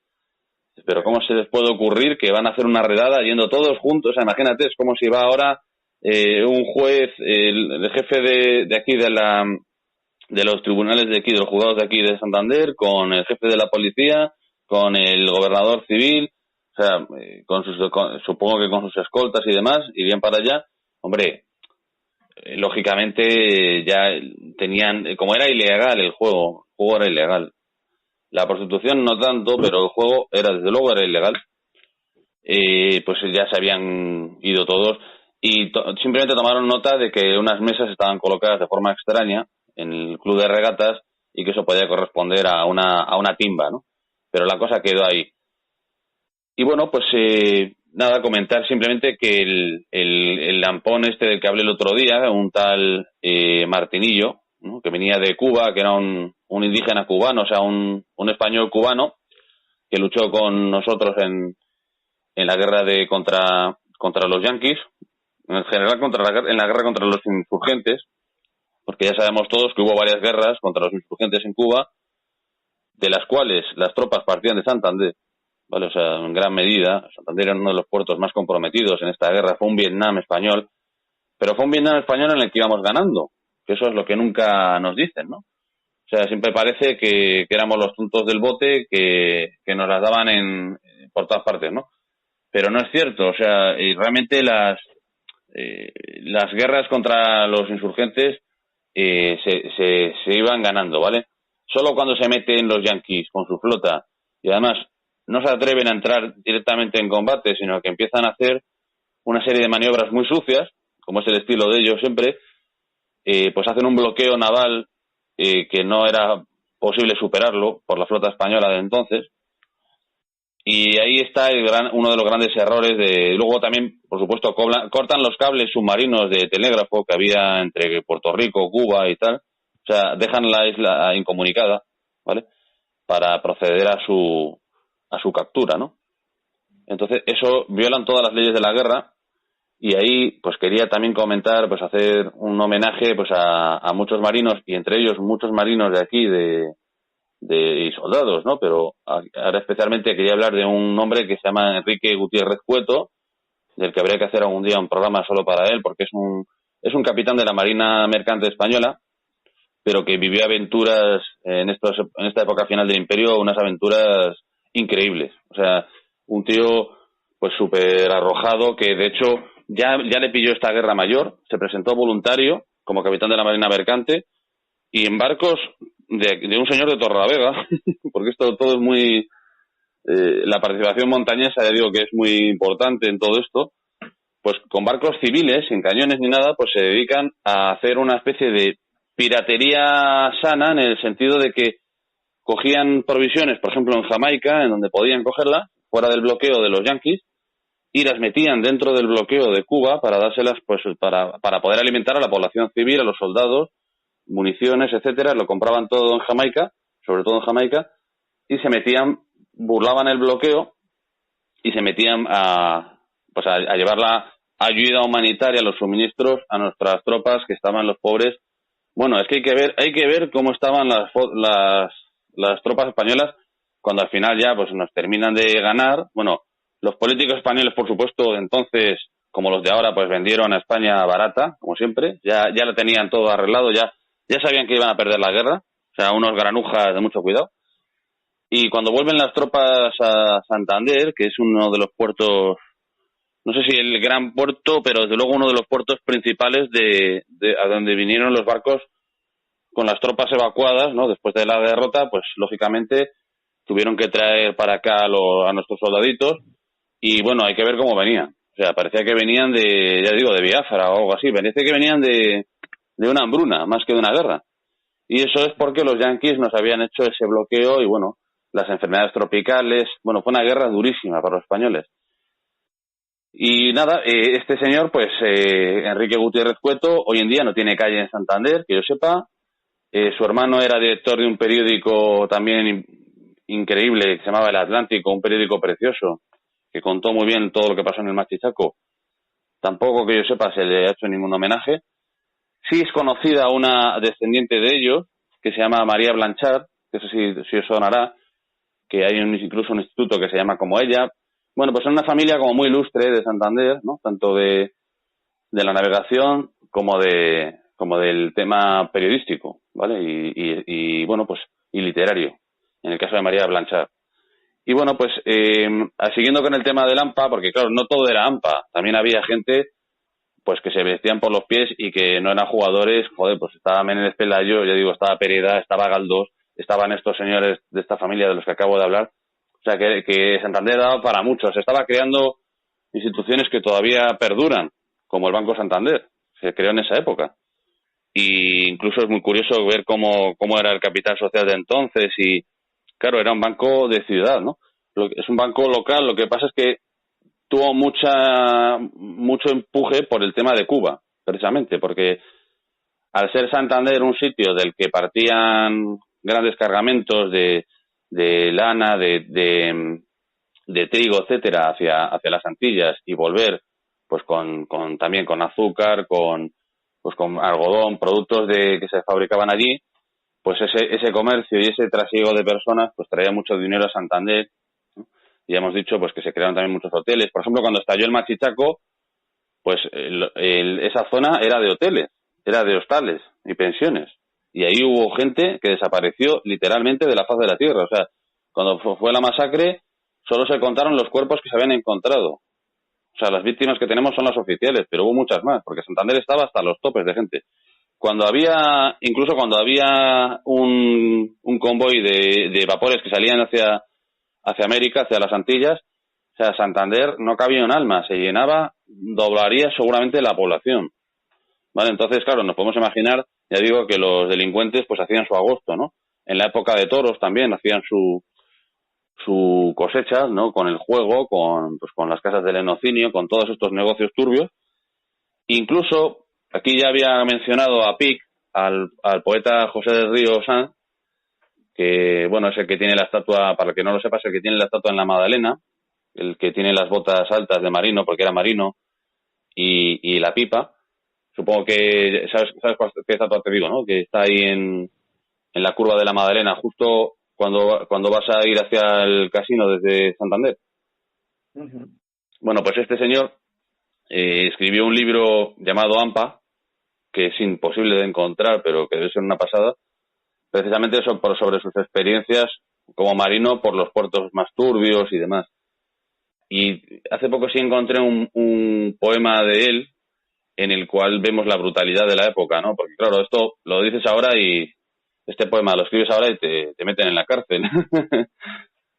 Pero ¿cómo se les puede ocurrir que van a hacer una redada yendo todos juntos? O sea, imagínate, es como si va ahora un juez, el jefe de aquí de los tribunales de aquí, de los juzgados de aquí de Santander, con el jefe de la policía, con el gobernador civil, o sea, supongo que con sus escoltas y demás, irían para allá. Hombre, lógicamente ya tenían, como era ilegal el juego era ilegal. La prostitución no tanto, pero el juego desde luego era ilegal. Pues ya se habían ido todos y simplemente tomaron nota de que unas mesas estaban colocadas de forma extraña en el club de regatas y que eso podía corresponder a una timba, ¿no? Pero la cosa quedó ahí. Y bueno, pues nada, comentar simplemente que el lampón este del que hablé el otro día, un tal Martinillo, ¿no? Que venía de Cuba, que era un indígena cubano, o sea, un español cubano que luchó con nosotros en la guerra contra los yanquis, en general en la guerra contra los insurgentes, porque ya sabemos todos que hubo varias guerras contra los insurgentes en Cuba, de las cuales las tropas partían de Santander, ¿vale? O sea, en gran medida, Santander era uno de los puertos más comprometidos en esta guerra, fue un Vietnam español, pero fue un Vietnam español en el que íbamos ganando, que eso es lo que nunca nos dicen, ¿no? O sea, siempre parece que éramos los tontos del bote que nos las daban por todas partes, ¿no? Pero no es cierto, o sea, realmente las guerras contra los insurgentes se iban ganando, ¿vale? Solo cuando se meten los yanquis con su flota y además no se atreven a entrar directamente en combate, sino que empiezan a hacer una serie de maniobras muy sucias, como es el estilo de ellos siempre, pues hacen un bloqueo naval que no era posible superarlo por la flota española de entonces. Y ahí está uno de los grandes errores luego también, por supuesto, cortan los cables submarinos de telégrafo que había entre Puerto Rico, Cuba y tal. O sea, dejan la isla incomunicada, ¿vale? Para proceder a su captura, ¿no? Entonces, eso violan todas las leyes de la guerra. Y ahí, pues quería también comentar, pues hacer un homenaje, pues a muchos marinos, y entre ellos muchos marinos de aquí, y soldados, ¿no? Pero ahora especialmente quería hablar de un hombre que se llama Enrique Gutiérrez Cueto, del que habría que hacer algún día un programa solo para él, porque es un capitán de la Marina Mercante Española, pero que vivió aventuras en esta época final del Imperio, unas aventuras increíbles. O sea, un tío pues súper arrojado, que de hecho ya le pilló esta guerra mayor, se presentó voluntario como capitán de la Marina Mercante y en barcos de un señor de Torrelavega, porque esto todo es muy... la participación montañesa, ya digo que es muy importante en todo esto, pues con barcos civiles, sin cañones ni nada, pues se dedican a hacer una especie de piratería sana, en el sentido de que cogían provisiones, por ejemplo en Jamaica, en donde podían cogerlas, fuera del bloqueo de los yanquis, y las metían dentro del bloqueo de Cuba para dárselas, pues para poder alimentar a la población civil, a los soldados, municiones, etcétera. Lo compraban todo en Jamaica, sobre todo en Jamaica, y se metían, burlaban el bloqueo y se metían a llevar la ayuda humanitaria, los suministros a nuestras tropas, que estaban los pobres. Bueno, es que hay que ver cómo estaban las tropas españolas cuando al final ya pues nos terminan de ganar. Bueno, los políticos españoles, por supuesto, entonces, como los de ahora, pues vendieron a España barata, como siempre. Ya lo tenían todo arreglado, ya sabían que iban a perder la guerra. O sea, unos granujas de mucho cuidado. Y cuando vuelven las tropas a Santander, que es uno de los puertos, no sé si el gran puerto, pero desde luego uno de los puertos principales a donde vinieron los barcos con las tropas evacuadas, ¿no? Después de la derrota, pues lógicamente tuvieron que traer para acá a nuestros soldaditos, y bueno, hay que ver cómo venían. O sea, parecía que venían de Biafra o algo así, parece que venían de una hambruna, más que de una guerra. Y eso es porque los yanquis nos habían hecho ese bloqueo y bueno, las enfermedades tropicales, bueno, fue una guerra durísima para los españoles. Y nada, este señor, pues Enrique Gutiérrez Cueto, hoy en día no tiene calle en Santander, que yo sepa. Su hermano era director de un periódico también increíble, que se llamaba El Atlántico, un periódico precioso, que contó muy bien todo lo que pasó en el Machichaco. Tampoco, que yo sepa, se le ha hecho ningún homenaje. Sí es conocida una descendiente de ellos, que se llama María Blanchard, que eso sí os sonará, que hay incluso un instituto que se llama como ella. Bueno, pues es una familia como muy ilustre de Santander, ¿no? Tanto de la navegación como del tema periodístico, ¿vale? Y bueno, pues y literario, en el caso de María Blanchard. Y bueno, pues siguiendo con el tema del AMPA, porque claro, no todo era AMPA, también había gente pues que se vestían por los pies y que no eran jugadores. Joder, pues estaba Menéndez Pelayo, ya digo, estaba Pereda, estaba Galdós, estaban estos señores de esta familia de los que acabo de hablar. O sea, que Santander daba para mucho. Se estaba creando instituciones que todavía perduran, como el Banco Santander. Se creó en esa época. Y incluso es muy curioso ver cómo era el capital social de entonces. Y claro, era un banco de ciudad, ¿no? Es un banco local. Lo que pasa es que tuvo mucho empuje por el tema de Cuba, precisamente, porque al ser Santander un sitio del que partían grandes cargamentos de lana, de trigo, etcétera, hacia las Antillas, y volver pues también con azúcar, con algodón, productos que se fabricaban allí, pues ese comercio y ese trasiego de personas pues traía mucho dinero a Santander. Ya hemos dicho pues que se crearon también muchos hoteles. Por ejemplo, cuando estalló el Machichaco, pues esa zona era de hoteles, era de hostales y pensiones. Y ahí hubo gente que desapareció literalmente de la faz de la tierra. O sea, cuando fue la masacre, solo se contaron los cuerpos que se habían encontrado. O sea, las víctimas que tenemos son las oficiales, pero hubo muchas más, porque Santander estaba hasta los topes de gente. Incluso cuando había un convoy de vapores que salían hacia América, hacia las Antillas, o sea, Santander no cabía un alma, se llenaba, doblaría seguramente la población. ¿Vale? Entonces, claro, nos podemos imaginar, ya digo, que los delincuentes pues hacían su agosto, ¿no? En la época de toros también hacían su cosecha, ¿no? Con el juego, con las casas del lenocinio, con todos estos negocios turbios. Incluso, aquí ya había mencionado a Pic, al poeta José del Río Sanz, que, bueno, es el que tiene la estatua, para el que no lo sepa, es el que tiene la estatua en la Magdalena, el que tiene las botas altas de marino, porque era marino, y la pipa. Supongo que sabes qué estatua te digo, ¿no? Que está ahí en la curva de la Magdalena, justo cuando vas a ir hacia el casino desde Santander. Uh-huh. Bueno, pues este señor escribió un libro llamado AMPA, que es imposible de encontrar, pero que debe ser una pasada, precisamente sobre sus experiencias como marino por los puertos más turbios y demás. Y hace poco sí encontré un poema de él en el cual vemos la brutalidad de la época, ¿no? Porque claro, esto lo dices ahora y este poema lo escribes ahora y te meten en la cárcel.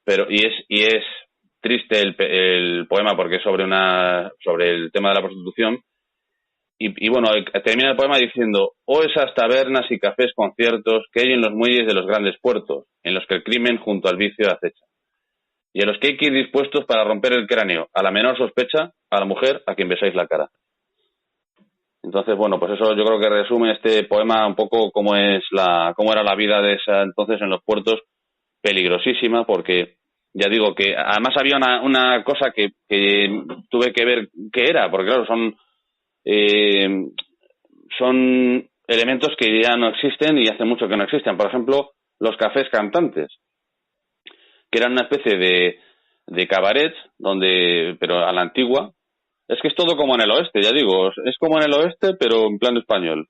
Pero y es triste el poema porque es sobre el tema de la prostitución. Y bueno, termina el poema diciendo: oh, esas tabernas y cafés conciertos que hay en los muelles de los grandes puertos, en los que el crimen junto al vicio acecha, y a los que hay que ir dispuestos para romper el cráneo a la menor sospecha, a la mujer a quien besáis la cara. Entonces, bueno, pues eso yo creo que resume este poema un poco cómo era la vida de esa entonces en los puertos, peligrosísima, porque ya digo que además había una cosa que tuve que ver qué era, porque claro, son elementos que ya no existen y hace mucho que no existen. Por ejemplo, los cafés cantantes, que eran una especie de cabarets, pero a la antigua. Es que es todo como en el oeste, ya digo, es como en el oeste, pero en plan español,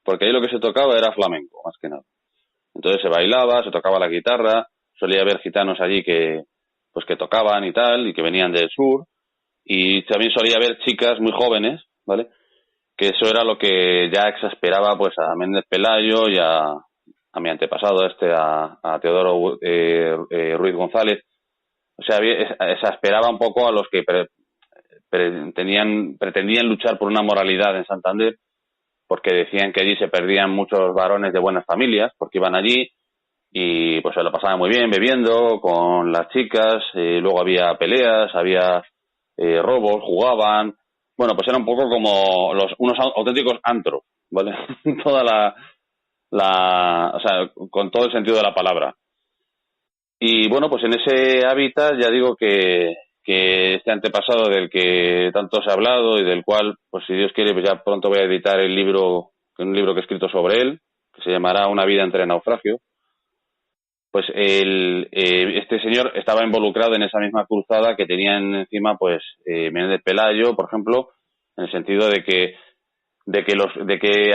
porque ahí lo que se tocaba era flamenco, más que nada. Entonces se bailaba, se tocaba la guitarra, solía haber gitanos allí que tocaban y tal, y que venían del sur, y también solía haber chicas muy jóvenes, ¿vale?, que eso era lo que ya exasperaba pues a Méndez Pelayo y a mi antepasado a Teodoro Ruiz González. O sea, exasperaba un poco a los que pretendían luchar por una moralidad en Santander, porque decían que allí se perdían muchos varones de buenas familias, porque iban allí y pues se lo pasaban muy bien bebiendo con las chicas, luego había peleas, había robos, jugaban. Bueno, pues era un poco como unos auténticos antros, ¿vale? O sea, con todo el sentido de la palabra. Y bueno, pues en ese hábitat ya digo que este antepasado del que tanto se ha hablado y del cual, pues si Dios quiere, pues ya pronto voy a editar un libro que he escrito sobre él, que se llamará Una vida entre naufragio. Pues este señor estaba involucrado en esa misma cruzada que tenían encima, pues, Menéndez Pelayo, por ejemplo, en el sentido de que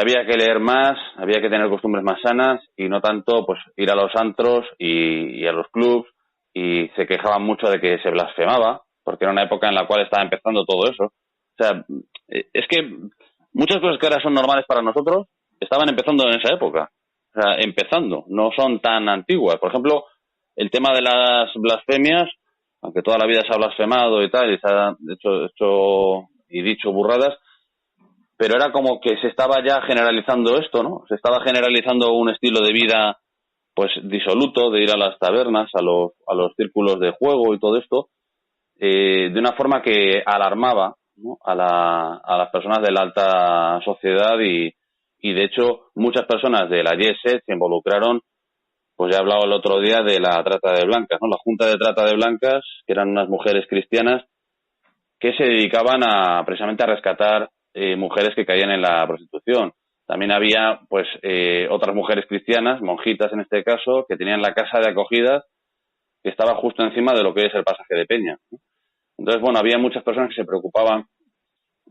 había que leer más, había que tener costumbres más sanas y no tanto, pues, ir a los antros y a los clubs, y se quejaban mucho de que se blasfemaba, porque era una época en la cual estaba empezando todo eso. O sea, es que muchas cosas que ahora son normales para nosotros estaban empezando en esa época. O sea, empezando, no son tan antiguas. Por ejemplo, el tema de las blasfemias, aunque toda la vida se ha blasfemado y tal, y se ha hecho y dicho burradas, pero era como que se estaba ya generalizando esto, ¿no? Se estaba generalizando un estilo de vida, pues, disoluto, de ir a las tabernas, a los círculos de juego y todo esto, de una forma que alarmaba, ¿no?, a las personas de la alta sociedad y de hecho muchas personas de la YESET se involucraron. Pues ya he hablado el otro día de la trata de blancas, ¿no? La Junta de Trata de Blancas, que eran unas mujeres cristianas que se dedicaban precisamente a rescatar mujeres que caían en la prostitución. También había, pues, otras mujeres cristianas, monjitas en este caso, que tenían la casa de acogida que estaba justo encima de lo que es el pasaje de Peña, ¿no? Entonces, bueno, había muchas personas que se preocupaban,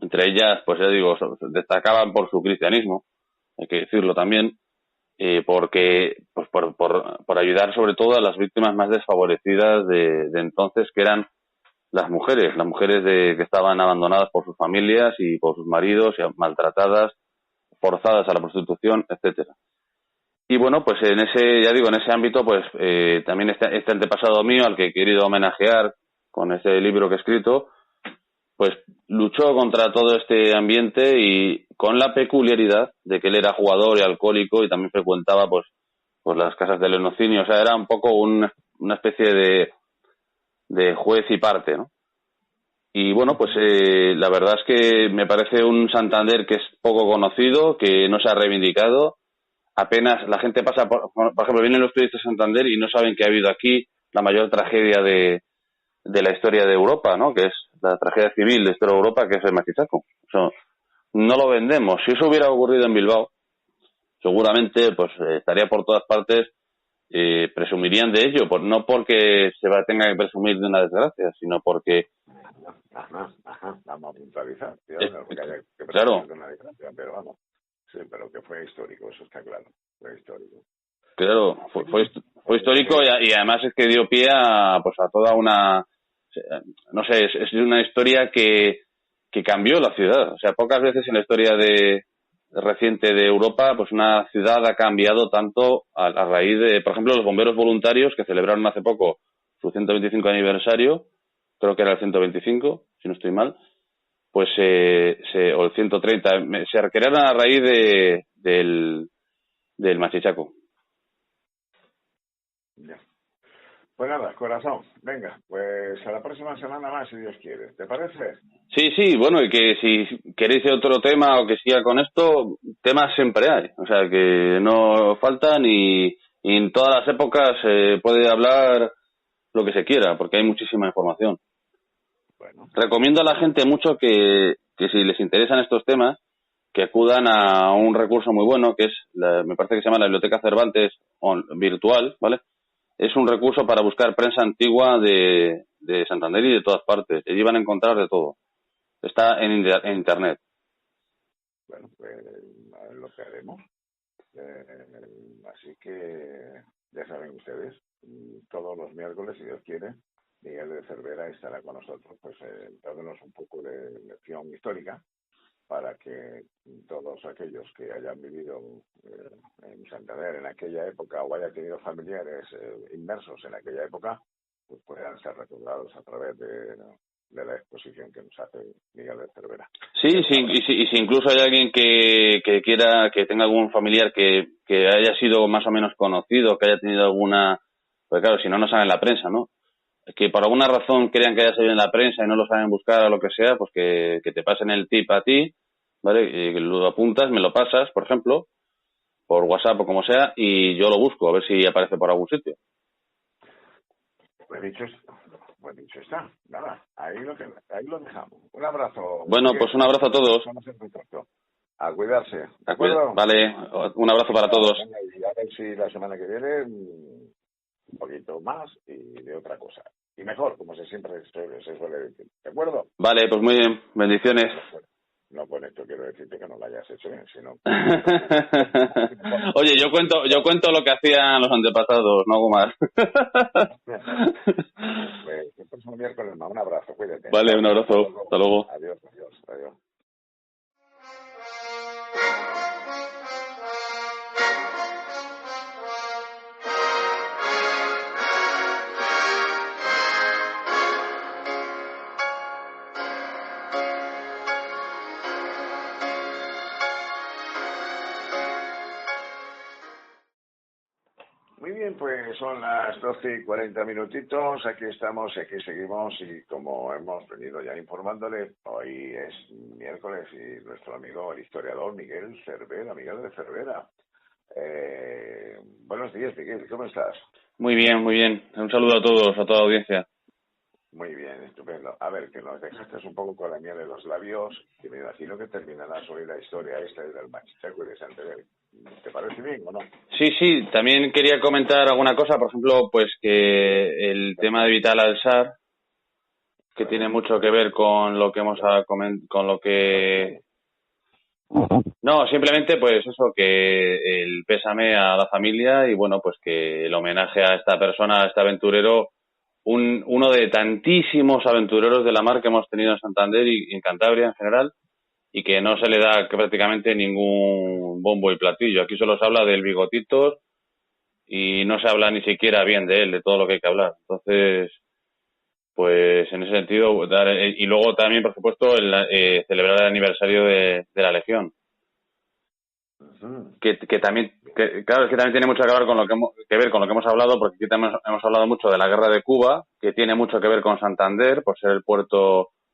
entre ellas, pues ya digo, destacaban por su cristianismo, hay que decirlo también, porque pues por ayudar sobre todo a las víctimas más desfavorecidas de entonces, que eran las mujeres que estaban abandonadas por sus familias y por sus maridos, y maltratadas, forzadas a la prostitución, etcétera. Y bueno, pues en ese ámbito, pues también este antepasado mío, al que he querido homenajear con ese libro que he escrito, pues luchó contra todo este ambiente, y con la peculiaridad de que él era jugador y alcohólico y también frecuentaba pues las casas de lenocinio. O sea, era un poco una especie de juez y parte, ¿no? Y bueno, pues la verdad es que me parece un Santander que es poco conocido, que no se ha reivindicado. Apenas la gente pasa por ejemplo, vienen los turistas a Santander y no saben que ha habido aquí la mayor tragedia de la historia de Europa, ¿no? Que es la tragedia civil de toda Europa, que es el Machichaco. O sea, no lo vendemos. Si eso hubiera ocurrido en Bilbao, seguramente pues estaría por todas partes, presumirían de ello, no porque tenga que presumir de una desgracia, sino porque... Vamos a puntualizar, porque haya que presumir claro, de una desgracia, pero vamos. Sí, pero que fue histórico, eso está claro, fue histórico. Claro, fue histórico, y además es que dio pie a toda una... No sé, es una historia que cambió la ciudad. O sea, pocas veces en la historia de reciente de Europa, pues una ciudad ha cambiado tanto a raíz de, por ejemplo, los bomberos voluntarios que celebraron hace poco su 125 aniversario, creo que era el 125, si no estoy mal, pues o el 130, se crearon a raíz del Machichaco. Ya. Pues nada, corazón, venga, pues a la próxima semana más, si Dios quiere. ¿Te parece? Sí, bueno, y que si queréis otro tema o que siga con esto, temas siempre hay. O sea, que no faltan y en todas las épocas se puede hablar lo que se quiera, porque hay muchísima información. Bueno. Recomiendo a la gente mucho que si les interesan estos temas, que acudan a un recurso muy bueno, que es, me parece que se llama la Biblioteca Cervantes virtual, ¿vale? Es un recurso para buscar prensa antigua de Santander y de todas partes. Allí van a encontrar de todo. Está en Internet. Bueno, pues lo que haremos. Así que ya saben ustedes, todos los miércoles, si Dios quiere, Miguel de Cervera estará con nosotros, pues dándonos un poco de lección histórica para que todos aquellos que hayan vivido en Santander en aquella época o hayan tenido familiares inmersos en aquella época, pues puedan ser recordados a través de la exposición que nos hace Miguel de Cervera. Sí, y si incluso hay alguien que quiera, que tenga algún familiar que haya sido más o menos conocido, que haya tenido alguna, pues claro, si no, no sale en la prensa, ¿no? Que por alguna razón crean que haya salido en la prensa y no lo saben buscar o lo que sea, pues que te pasen el tip a ti, ¿vale? Y lo apuntas, me lo pasas, por ejemplo, por WhatsApp o como sea, y yo lo busco, a ver si aparece por algún sitio. Pues dicho está. Nada, ahí lo dejamos. Un abrazo. Bueno, pues un abrazo a todos. Estamos en contacto. A cuidarse. ¿De acuerdo? Vale, un abrazo para todos. Venga, y a ver si la semana que viene un poquito más y de otra cosa. Y mejor, como se siempre se suele decir. ¿De acuerdo? Vale, pues muy bien. Bendiciones. No con esto quiero decirte que no lo hayas hecho bien, sino... Oye, yo cuento lo que hacían los antepasados, no hago más. Pues el próximo miércoles, un abrazo, cuídate. Vale, un abrazo. Hasta luego. Adiós. Muy bien, pues son las 12:40 minutitos, aquí estamos y aquí seguimos y como hemos venido ya informándole, hoy es miércoles y nuestro amigo el historiador Miguel de Cervera. Buenos días, Miguel, ¿cómo estás? Muy bien. Un saludo a todos, a toda la audiencia. Muy bien, estupendo. A ver, que nos dejaste un poco con la miel en los labios, que me imagino que terminarás hoy la historia esta del Machichaco y de Santander. ¿Te parece bien o no? Sí, también quería comentar alguna cosa, por ejemplo, pues que el tema de Vital Alsar, que tiene mucho que ver con lo que hemos con lo que... No, simplemente pues eso, que el pésame a la familia y bueno, pues que el homenaje a esta persona, a este aventurero, uno de tantísimos aventureros de la mar que hemos tenido en Santander y en Cantabria en general, y que no se le da prácticamente ningún bombo y platillo. Aquí solo se habla del Bigotitos y no se habla ni siquiera bien de él, de todo lo que hay que hablar. Entonces, pues en ese sentido, y luego también, por supuesto, celebrar el aniversario de la Legión. Que también, claro, es que también tiene mucho que ver con lo que hemos hablado, porque aquí también hemos hablado mucho de la guerra de Cuba, que tiene mucho que ver con Santander, por ser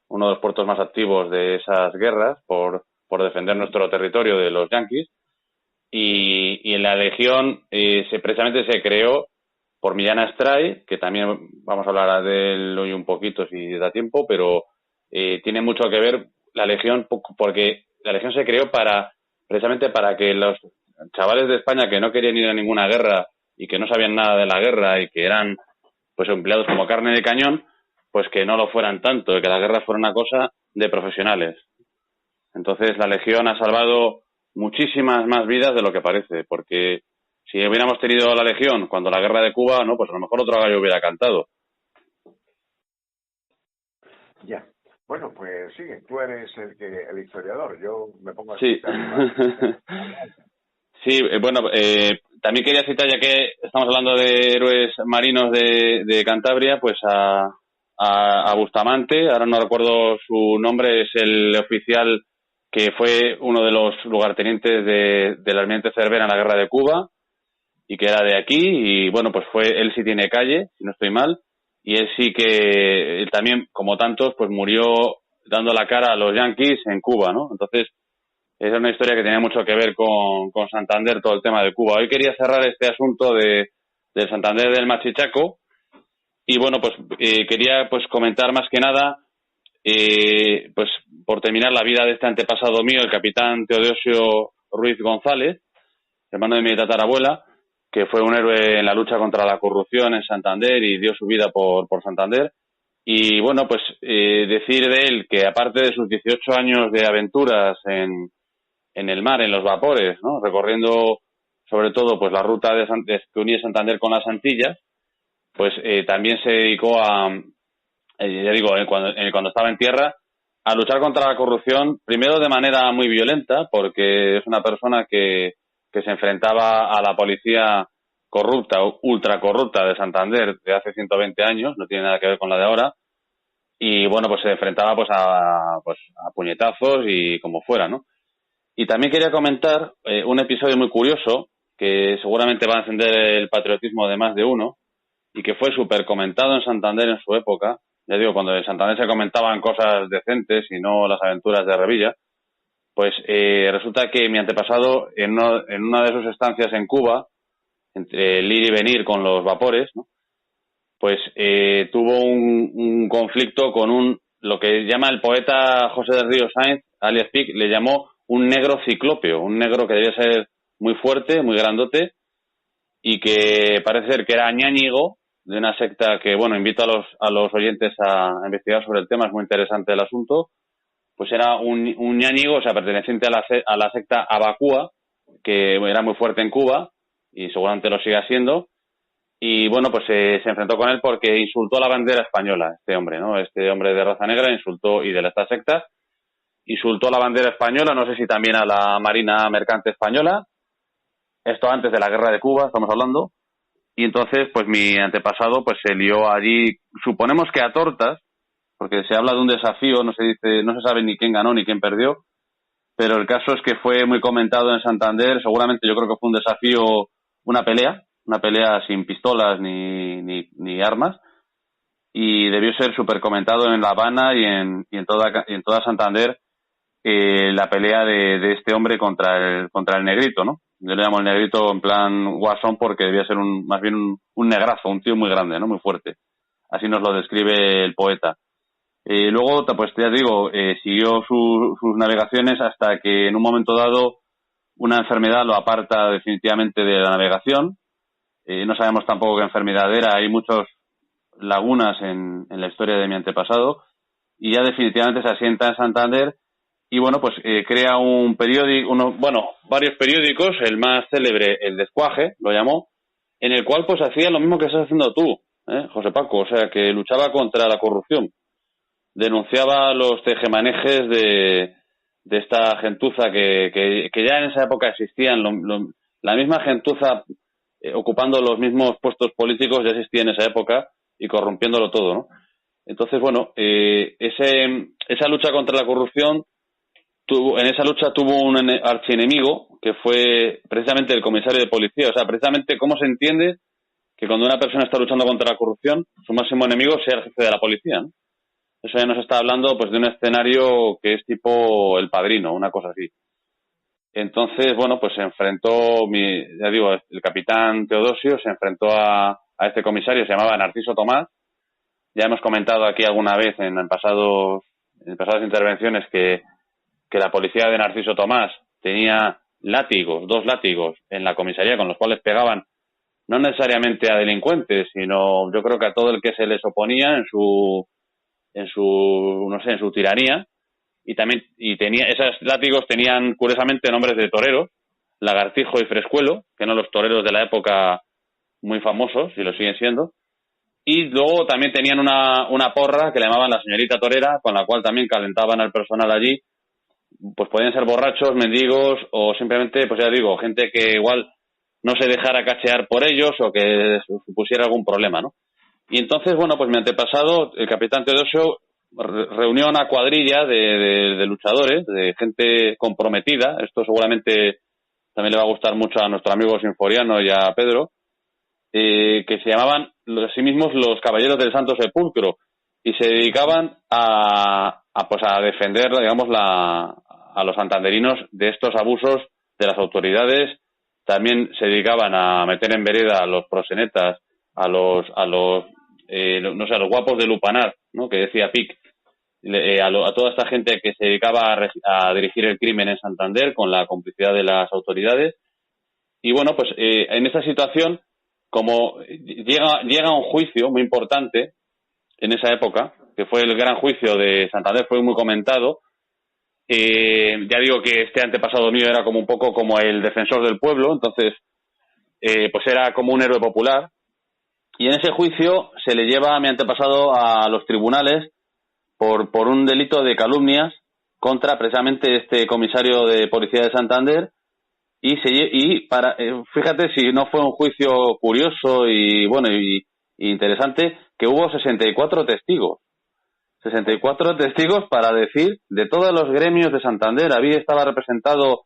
uno de los puertos más activos de esas guerras, por defender nuestro territorio de los yanquis. Y en la Legión precisamente se creó por Millán Astray, que también vamos a hablar de él hoy un poquito si da tiempo, pero tiene mucho que ver la Legión, porque la Legión se creó precisamente para que los chavales de España que no querían ir a ninguna guerra y que no sabían nada de la guerra y que eran pues empleados como carne de cañón, pues que no lo fueran tanto, que la guerra fuera una cosa de profesionales. Entonces la Legión ha salvado muchísimas más vidas de lo que parece, porque si hubiéramos tenido la Legión cuando la guerra de Cuba, no, pues a lo mejor otro gallo hubiera cantado. Ya. Bueno, pues sí, tú eres el historiador, yo me pongo a Sí. escuchar. Sí, bueno, también quería citar, ya que estamos hablando de héroes marinos de Cantabria, pues a Bustamante, ahora no recuerdo su nombre, es el oficial que fue uno de los lugartenientes del almirante Cervera en la guerra de Cuba y que era de aquí, y bueno, pues él sí tiene calle, si no estoy mal, y él sí que, él también, como tantos, pues murió dando la cara a los yanquis en Cuba, ¿no? Entonces, es una historia que tenía mucho que ver con Santander, todo el tema de Cuba. Hoy quería cerrar este asunto del Santander del Machichaco y bueno, pues quería pues comentar más que nada, pues por terminar la vida de este antepasado mío, el capitán Teodosio Ruiz González, hermano de mi tatarabuela, que fue un héroe en la lucha contra la corrupción en Santander y dio su vida por Santander. Y bueno, pues decir de él que aparte de sus 18 años de aventuras en el mar, en los vapores, ¿no? Recorriendo sobre todo pues la ruta que unía Santander con las Antillas, pues también se dedicó ya digo, cuando estaba en tierra, a luchar contra la corrupción, primero de manera muy violenta, porque es una persona que se enfrentaba a la policía corrupta, ultra corrupta de Santander de hace 120 años, no tiene nada que ver con la de ahora, y bueno, pues se enfrentaba pues a puñetazos y como fuera, ¿no? Y también quería comentar un episodio muy curioso que seguramente va a encender el patriotismo de más de uno y que fue súper comentado en Santander en su época. Ya digo, cuando en Santander se comentaban cosas decentes y no las aventuras de Revilla, pues resulta que mi antepasado en una de sus estancias en Cuba, entre el ir y venir con los vapores, ¿no? Pues tuvo un conflicto con lo que llama el poeta José del Río Sáenz, alias Pic, le llamó un negro ciclópeo, un negro que debía ser muy fuerte, muy grandote, y que parece ser que era ñáñigo de una secta que, bueno, invito a los oyentes a investigar sobre el tema, es muy interesante el asunto. Pues era un ñáñigo, o sea, perteneciente a la secta Abacúa, que era muy fuerte en Cuba y seguramente lo sigue siendo. Y bueno, pues se enfrentó con él porque insultó a la bandera española, este hombre, ¿no? Este hombre de raza negra insultó, y de esta secta, insultó a la bandera española, no sé si también a la Marina Mercante Española, esto antes de la guerra de Cuba, estamos hablando, y entonces, pues mi antepasado pues se lió allí, suponemos que a tortas, porque se habla de un desafío, no se dice, no se sabe ni quién ganó ni quién perdió, pero el caso es que fue muy comentado en Santander, seguramente yo creo que fue un desafío, una pelea sin pistolas ni armas, y debió ser súper comentado en La Habana y en toda Santander, la pelea de este hombre contra el negrito, ¿no? Yo le llamo el negrito en plan guasón porque debía ser más bien un negrazo, un tío muy grande, ¿no? Muy fuerte. Así nos lo describe el poeta. Luego, pues ya digo, siguió sus navegaciones hasta que en un momento dado una enfermedad lo aparta definitivamente de la navegación. No sabemos tampoco qué enfermedad era, hay muchas lagunas en la historia de mi antepasado, y ya definitivamente se asienta en Santander y bueno, pues crea un periódico, varios periódicos, el más célebre, el Descuaje, lo llamó, en el cual pues hacía lo mismo que estás haciendo tú, José Paco, o sea, que luchaba contra la corrupción, denunciaba los tejemanejes de esta gentuza que ya en esa época existían, la misma gentuza ocupando los mismos puestos políticos ya existía en esa época y corrompiéndolo todo, ¿no? Entonces, bueno, esa lucha contra la corrupción, en esa lucha tuvo un archienemigo que fue precisamente el comisario de policía. O sea, precisamente cómo se entiende que cuando una persona está luchando contra la corrupción, su máximo enemigo sea el jefe de la policía, ¿no? Eso ya nos está hablando pues de un escenario que es tipo El Padrino, una cosa así. Entonces, bueno, pues se enfrentó, ya digo, el capitán Teodosio se enfrentó a este comisario, se llamaba Narciso Tomás. Ya hemos comentado aquí alguna vez en pasadas intervenciones que la policía de Narciso Tomás tenía dos látigos en la comisaría con los cuales pegaban no necesariamente a delincuentes, sino yo creo que a todo el que se les oponía en su tiranía. Y también esos látigos tenían curiosamente nombres de toreros, Lagartijo y Frescuelo, que eran los toreros de la época muy famosos y lo siguen siendo. Y luego también tenían una porra que le llamaban la señorita torera, con la cual también calentaban al personal allí. Pues podían ser borrachos, mendigos o simplemente, pues ya digo, gente que igual no se dejara cachear por ellos o que supusiera algún problema, ¿no? Y entonces, bueno, pues mi antepasado, el capitán Teodosio, reunió una cuadrilla de luchadores, de gente comprometida. Esto seguramente también le va a gustar mucho a nuestro amigo Sinforiano y a Pedro, que se llamaban a sí mismos los Caballeros del Santo Sepulcro y se dedicaban pues a defender, digamos, a los santanderinos de estos abusos de las autoridades. También se dedicaban a meter en vereda a los proxenetas, no sé, a los guapos de Lupanar, ¿no? Que decía Pic, a toda esta gente que se dedicaba a dirigir el crimen en Santander con la complicidad de las autoridades. Y bueno, pues en esta situación, como llega un juicio muy importante en esa época, que fue el gran juicio de Santander, fue muy comentado. Ya digo que este antepasado mío era como un poco como el defensor del pueblo, entonces pues era como un héroe popular. Y en ese juicio se le lleva a mi antepasado a los tribunales por un delito de calumnias contra precisamente este comisario de policía de Santander. Fíjate si no fue un juicio curioso y bueno y interesante, que hubo 64 testigos. 64 testigos para decir de todos los gremios de Santander. Estaba representado,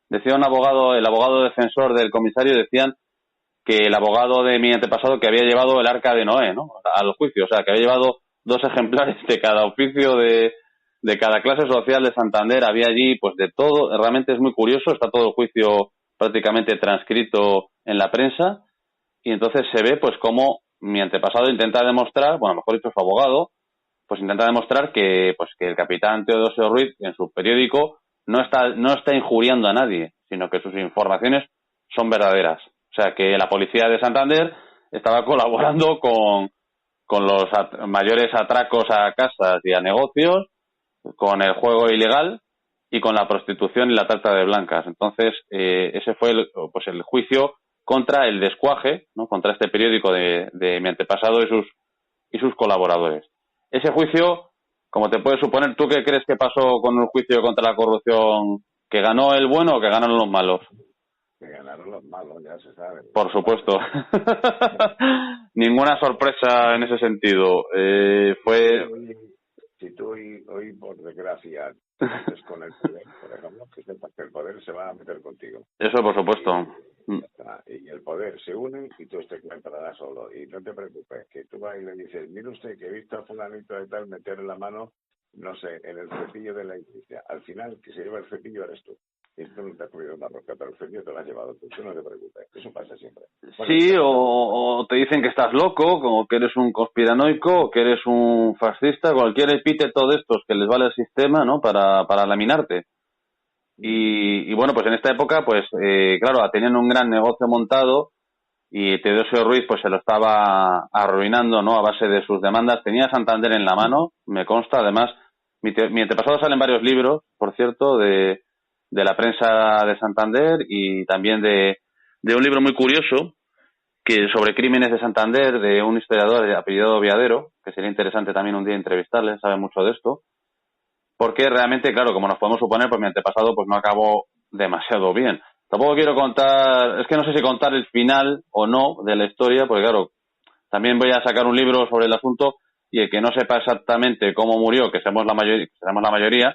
decía un abogado, el abogado defensor del comisario, decían que el abogado de mi antepasado que había llevado el arca de Noé, ¿no? Al juicio, o sea, que había llevado 2 ejemplares de cada oficio de cada clase social de Santander. Había allí pues de todo. Realmente es muy curioso, está todo el juicio prácticamente transcrito en la prensa y entonces se ve pues cómo mi antepasado intenta demostrar, bueno, mejor dicho su abogado, pues intenta demostrar que el capitán Teodosio Ruiz en su periódico no está injuriando a nadie, sino que sus informaciones son verdaderas. O sea, que la policía de Santander estaba colaborando con los mayores atracos a casas y a negocios, con el juego ilegal y con la prostitución y la trata de blancas. Entonces, ese fue el juicio contra el descuaje, ¿no? Contra este periódico de mi antepasado y sus colaboradores. Ese juicio, como te puedes suponer, ¿tú qué crees que pasó con el juicio contra la corrupción? ¿Que ganó el bueno o que ganaron los malos? Que ganaron los malos, ya se sabe. Por supuesto. Ninguna sorpresa en ese sentido. Si tú hoy, por desgracia, te metes con el poder, por ejemplo, que sepas que el poder se va a meter contigo. Eso, por supuesto. Y el poder se une y tú te encontrarás solo. Y no te preocupes, que tú vas y le dices, mire usted que he visto a fulanito de tal meter la mano, no sé, en el cepillo de la iglesia. Al final, que se lleva el cepillo eres tú. Y tú no te has comido una rosca, pero el cepillo te lo has llevado tú. Tú no te preocupes, eso pasa siempre. Bueno, sí, o te dicen que estás loco, como que eres un conspiranoico, o que eres un fascista, cualquier epíteto de estos que les vale al sistema, ¿no? Para laminarte. Y bueno, pues en esta época, pues claro, tenían un gran negocio montado y Teodosio Ruiz pues se lo estaba arruinando, ¿no? A base de sus demandas. Tenía Santander en la mano, me consta. Además, mi antepasado sale en varios libros, por cierto, de la prensa de Santander y también de un libro muy curioso que sobre crímenes de Santander, de un historiador de apellido Viadero, que sería interesante también un día entrevistarle, sabe mucho de esto. Porque realmente, claro, como nos podemos suponer, pues mi antepasado pues no acabó demasiado bien. Tampoco quiero contar, es que no sé si contar el final o no de la historia, porque claro, también voy a sacar un libro sobre el asunto y el que no sepa exactamente cómo murió, que seremos la mayoría,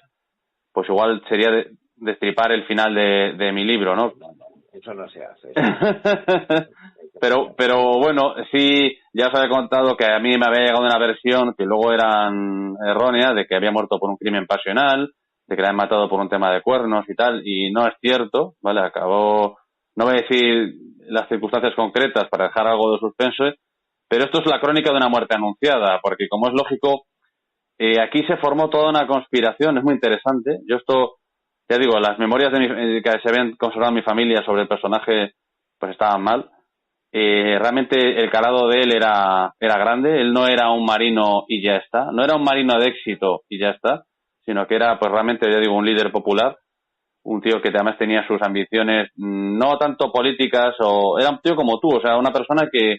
pues igual sería destripar el final de mi libro, ¿no? Eso no se hace. Pero bueno, sí, ya os había contado que a mí me había llegado una versión que luego eran erróneas, de que había muerto por un crimen pasional, de que le habían matado por un tema de cuernos y tal, y no es cierto, ¿vale? Acabó, no voy a decir las circunstancias concretas para dejar algo de suspenso, pero esto es la crónica de una muerte anunciada, porque como es lógico, aquí se formó toda una conspiración, es muy interesante. Yo esto, ya digo, las memorias que se habían conservado en mi familia sobre el personaje, pues estaban mal. Realmente el calado de él era grande. Él no era un marino y ya está, no era un marino de éxito y ya está, sino que era pues realmente, ya digo, un líder popular, un tío que además tenía sus ambiciones no tanto políticas, era un tío como tú, o sea, una persona que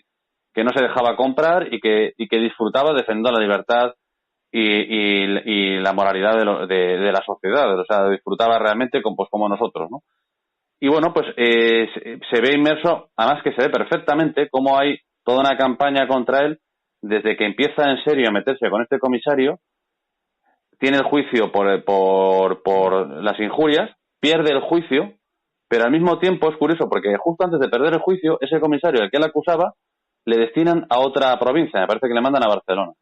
que no se dejaba comprar y que disfrutaba defendiendo la libertad y la moralidad de la sociedad. O sea, disfrutaba realmente como nosotros, ¿no? Y bueno, pues se ve inmerso, además que se ve perfectamente cómo hay toda una campaña contra él desde que empieza en serio a meterse con este comisario. Tiene el juicio por las injurias, pierde el juicio, pero al mismo tiempo es curioso porque justo antes de perder el juicio, ese comisario al que él acusaba le destinan a otra provincia, me parece que le mandan a Barcelona.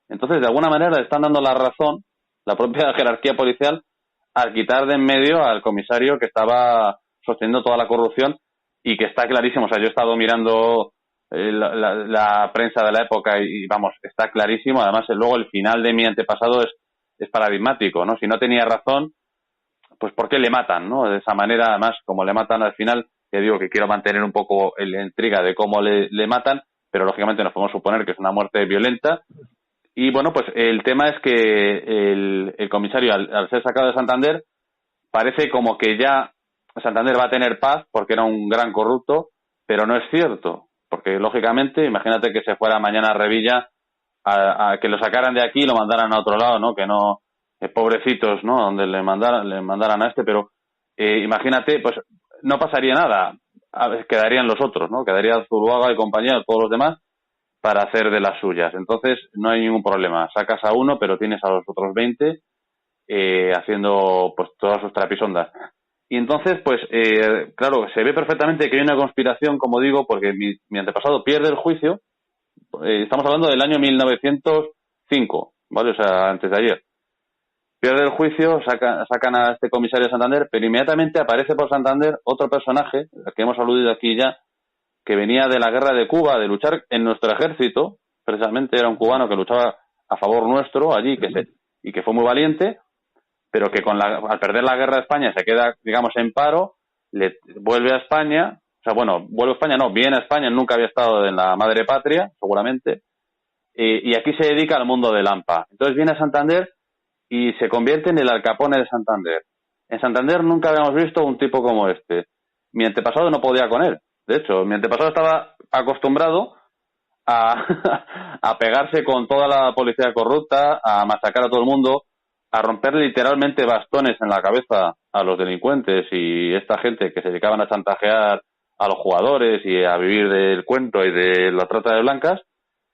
Entonces, de alguna manera le están dando la razón, la propia jerarquía policial, al quitar de en medio al comisario que estaba sosteniendo toda la corrupción y que está clarísimo. O sea, yo he estado mirando la prensa de la época y vamos, está clarísimo. Además, luego el final de mi antepasado es paradigmático, ¿no? Si no tenía razón, pues ¿por qué le matan, no? De esa manera, además, como le matan al final, te digo que quiero mantener un poco la intriga de cómo le matan, pero lógicamente nos podemos suponer que es una muerte violenta. Y bueno, pues el tema es que el comisario, al ser sacado de Santander, parece como que ya Santander va a tener paz porque era un gran corrupto, pero no es cierto. Porque lógicamente, imagínate que se fuera mañana a Revilla, a que lo sacaran de aquí y lo mandaran a otro lado, ¿no? Que no, pobrecitos, ¿no? Donde le mandaran a pero imagínate, pues no pasaría nada. Quedarían los otros, ¿no? Quedaría Zuluaga y compañía, todos los demás, para hacer de las suyas. Entonces, no hay ningún problema. Sacas a uno, pero tienes a los otros 20 haciendo pues todas sus trapisondas. Y entonces, pues, claro, se ve perfectamente que hay una conspiración, como digo, porque mi antepasado pierde el juicio. Estamos hablando del año 1905, ¿vale? O sea, antes de ayer. Pierde el juicio, sacan a este comisario de Santander, pero inmediatamente aparece por Santander otro personaje, al que hemos aludido aquí ya, que venía de la guerra de Cuba, de luchar en nuestro ejército. Precisamente era un cubano que luchaba a favor nuestro allí y que fue muy valiente, pero que al perder la guerra de España se queda, digamos, en paro, vuelve a España, o sea, bueno, vuelve a España, no, viene a España, nunca había estado en la madre patria, seguramente, y aquí se dedica al mundo del AMPA. Entonces viene a Santander y se convierte en el Al Capone de Santander. En Santander nunca habíamos visto un tipo como este. Mi antepasado no podía con él. De hecho, mi antepasado estaba acostumbrado a pegarse con toda la policía corrupta, a masacrar a todo el mundo, a romper literalmente bastones en la cabeza a los delincuentes y esta gente que se dedicaban a chantajear a los jugadores y a vivir del cuento y de la trata de blancas,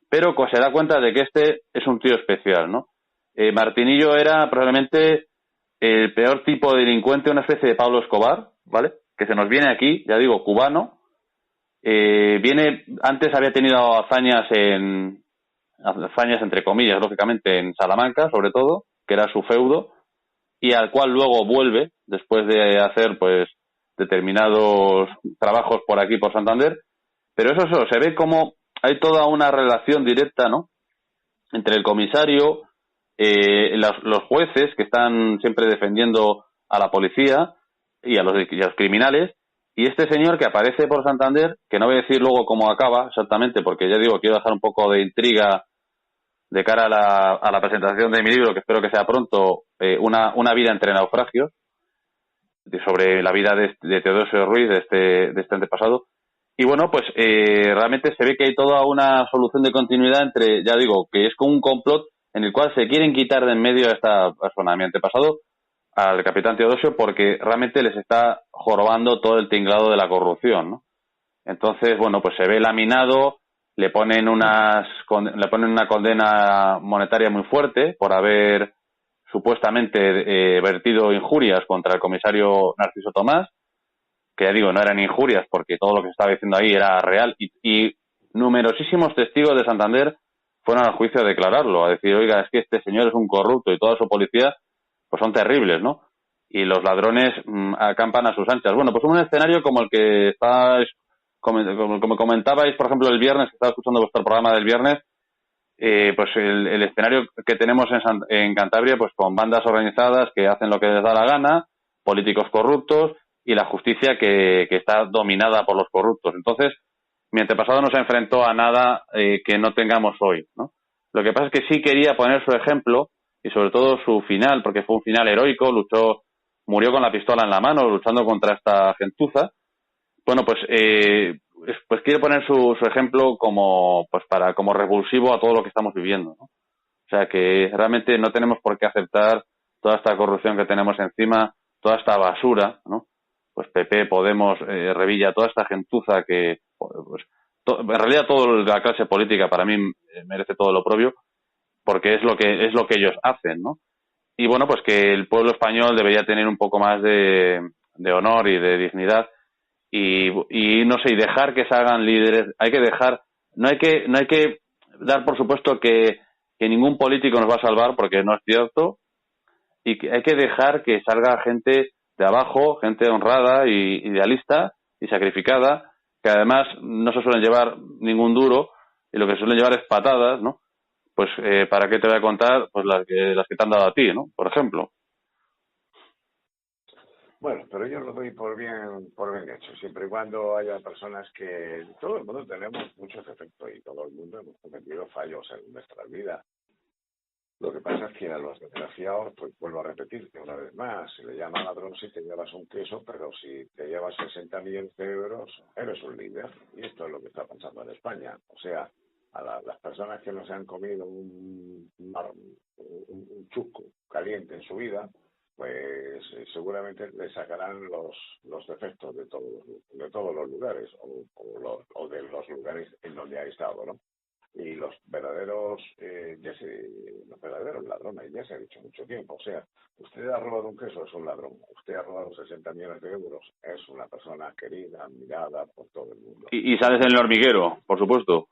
pero se da cuenta de que este es un tío especial, ¿no? Martinillo era probablemente el peor tipo de delincuente, una especie de Pablo Escobar, ¿vale? Que se nos viene aquí, ya digo, cubano. Antes había tenido hazañas entre comillas, lógicamente, en Salamanca, sobre todo, que era su feudo, y al cual luego vuelve, después de hacer, pues, determinados trabajos por aquí, por Santander. Pero eso, se ve como hay toda una relación directa, ¿no? Entre el comisario, los jueces que están siempre defendiendo a la policía y a los criminales, y este señor que aparece por Santander, que no voy a decir luego cómo acaba exactamente, porque ya digo, quiero dejar un poco de intriga de cara a la presentación de mi libro, que espero que sea pronto, una vida entre naufragios, sobre la vida de Teodosio Ruiz, de este antepasado. Y bueno, pues realmente se ve que hay toda una solución de continuidad entre, ya digo, que es como un complot en el cual se quieren quitar de en medio a esta persona, a mi antepasado, al capitán Teodosio, porque realmente les está jorobando todo el tinglado de la corrupción, ¿no? Entonces, bueno, pues se ve laminado, le ponen una condena monetaria muy fuerte por haber supuestamente vertido injurias contra el comisario Narciso Tomás, que ya digo, no eran injurias porque todo lo que se estaba diciendo ahí era real, y numerosísimos testigos de Santander fueron al juicio a declararlo, a decir, oiga, es que este señor es un corrupto y toda su policía pues son terribles, ¿no? Y los ladrones acampan a sus anchas. Bueno, pues un escenario como el que estáis, como comentabais, por ejemplo, el viernes, que estaba escuchando vuestro programa del viernes, pues el escenario que tenemos en Cantabria, pues con bandas organizadas que hacen lo que les da la gana, políticos corruptos y la justicia que está dominada por los corruptos. Entonces, mi antepasado no se enfrentó a nada que no tengamos hoy, ¿no? Lo que pasa es que sí quería poner su ejemplo y sobre todo su final, porque fue un final heroico, murió con la pistola en la mano, luchando contra esta gentuza. Bueno, pues pues quiere poner su ejemplo como revulsivo a todo lo que estamos viviendo, ¿no? O sea que realmente no tenemos por qué aceptar toda esta corrupción que tenemos encima, toda esta basura, ¿no? Pues PP, Podemos, Revilla, toda esta gentuza que, pues, en realidad toda la clase política para mí merece todo lo propio, porque es lo que ellos hacen, ¿no? Y bueno, pues que el pueblo español debería tener un poco más de honor y de dignidad y no sé, y dejar que se hagan líderes. Hay que dejar, no hay que dar por supuesto que ningún político nos va a salvar, porque no es cierto, y que hay que dejar que salga gente de abajo, gente honrada y idealista y sacrificada, que además no se suelen llevar ningún duro y lo que suelen llevar es patadas, ¿no? Pues ¿para qué te voy a contar? Pues las que te han dado a ti, ¿no? Por ejemplo. Bueno, pero yo lo doy por bien hecho, siempre y cuando haya personas que todo el mundo tenemos muchos defectos y todo el mundo hemos cometido fallos en nuestra vida. Lo que pasa es que a los desgraciados, pues vuelvo a repetirte una vez más, se le llama ladrón si te llevas un queso, pero si te llevas 60 millones de euros, eres un líder. Y esto es lo que está pasando en España. O sea, las personas que no se han comido un chuco caliente en su vida, pues seguramente le sacarán los defectos de todos los lugares o de los lugares en donde ha estado, ¿no? Y los verdaderos, los verdaderos ladrones, ya se ha dicho mucho tiempo. O sea, usted ha robado un queso, es un ladrón. Usted ha robado 60 millones de euros, es una persona querida, admirada por todo el mundo. Y sales en el hormiguero, por supuesto.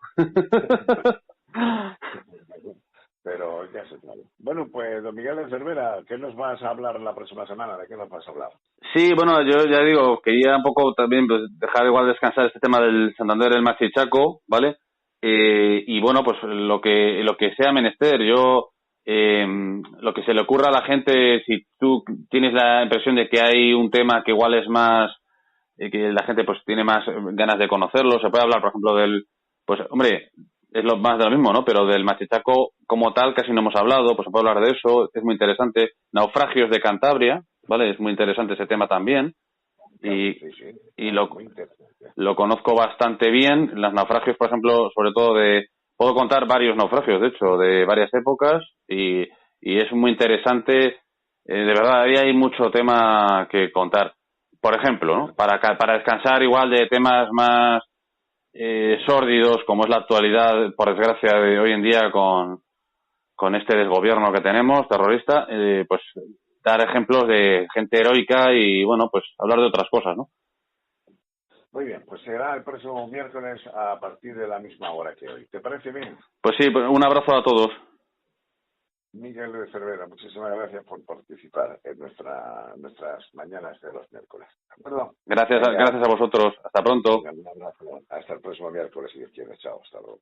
Pero ya se sabe. Bueno, pues, don Miguel de Cervera, ¿qué nos vas a hablar la próxima semana? ¿De qué nos vas a hablar? Sí, bueno, yo ya digo, quería un poco también pues, dejar igual descansar este tema del Santander, el Machichaco, ¿vale? Y bueno, pues lo que sea menester. Yo, lo que se le ocurra a la gente, si tú tienes la impresión de que hay un tema que igual es más, que la gente pues tiene más ganas de conocerlo, se puede hablar, por ejemplo, pues hombre, es lo más de lo mismo, ¿no? Pero del Machichaco como tal casi no hemos hablado, pues se puede hablar de eso, es muy interesante. Naufragios de Cantabria, ¿vale? Es muy interesante ese tema también. Y, Sí, sí, y muy interesante. lo conozco bastante bien. Los naufragios, por ejemplo, sobre todo puedo contar varios naufragios, de hecho, de varias épocas y es muy interesante. De verdad, ahí hay mucho tema que contar. Por ejemplo, ¿no? Para descansar igual de temas más sórdidos, como es la actualidad, por desgracia, de hoy en día con este desgobierno que tenemos, terrorista, pues dar ejemplos de gente heroica y, bueno, pues hablar de otras cosas, ¿no? Muy bien, pues será el próximo miércoles a partir de la misma hora que hoy. ¿Te parece bien? Pues sí, un abrazo a todos. Miguel de Cervera, muchísimas gracias por participar en nuestras mañanas de los miércoles. ¿De acuerdo? Gracias Venga, a vosotros. Hasta pronto. un abrazo. Hasta el próximo miércoles, si Dios quiere. Chao, hasta luego.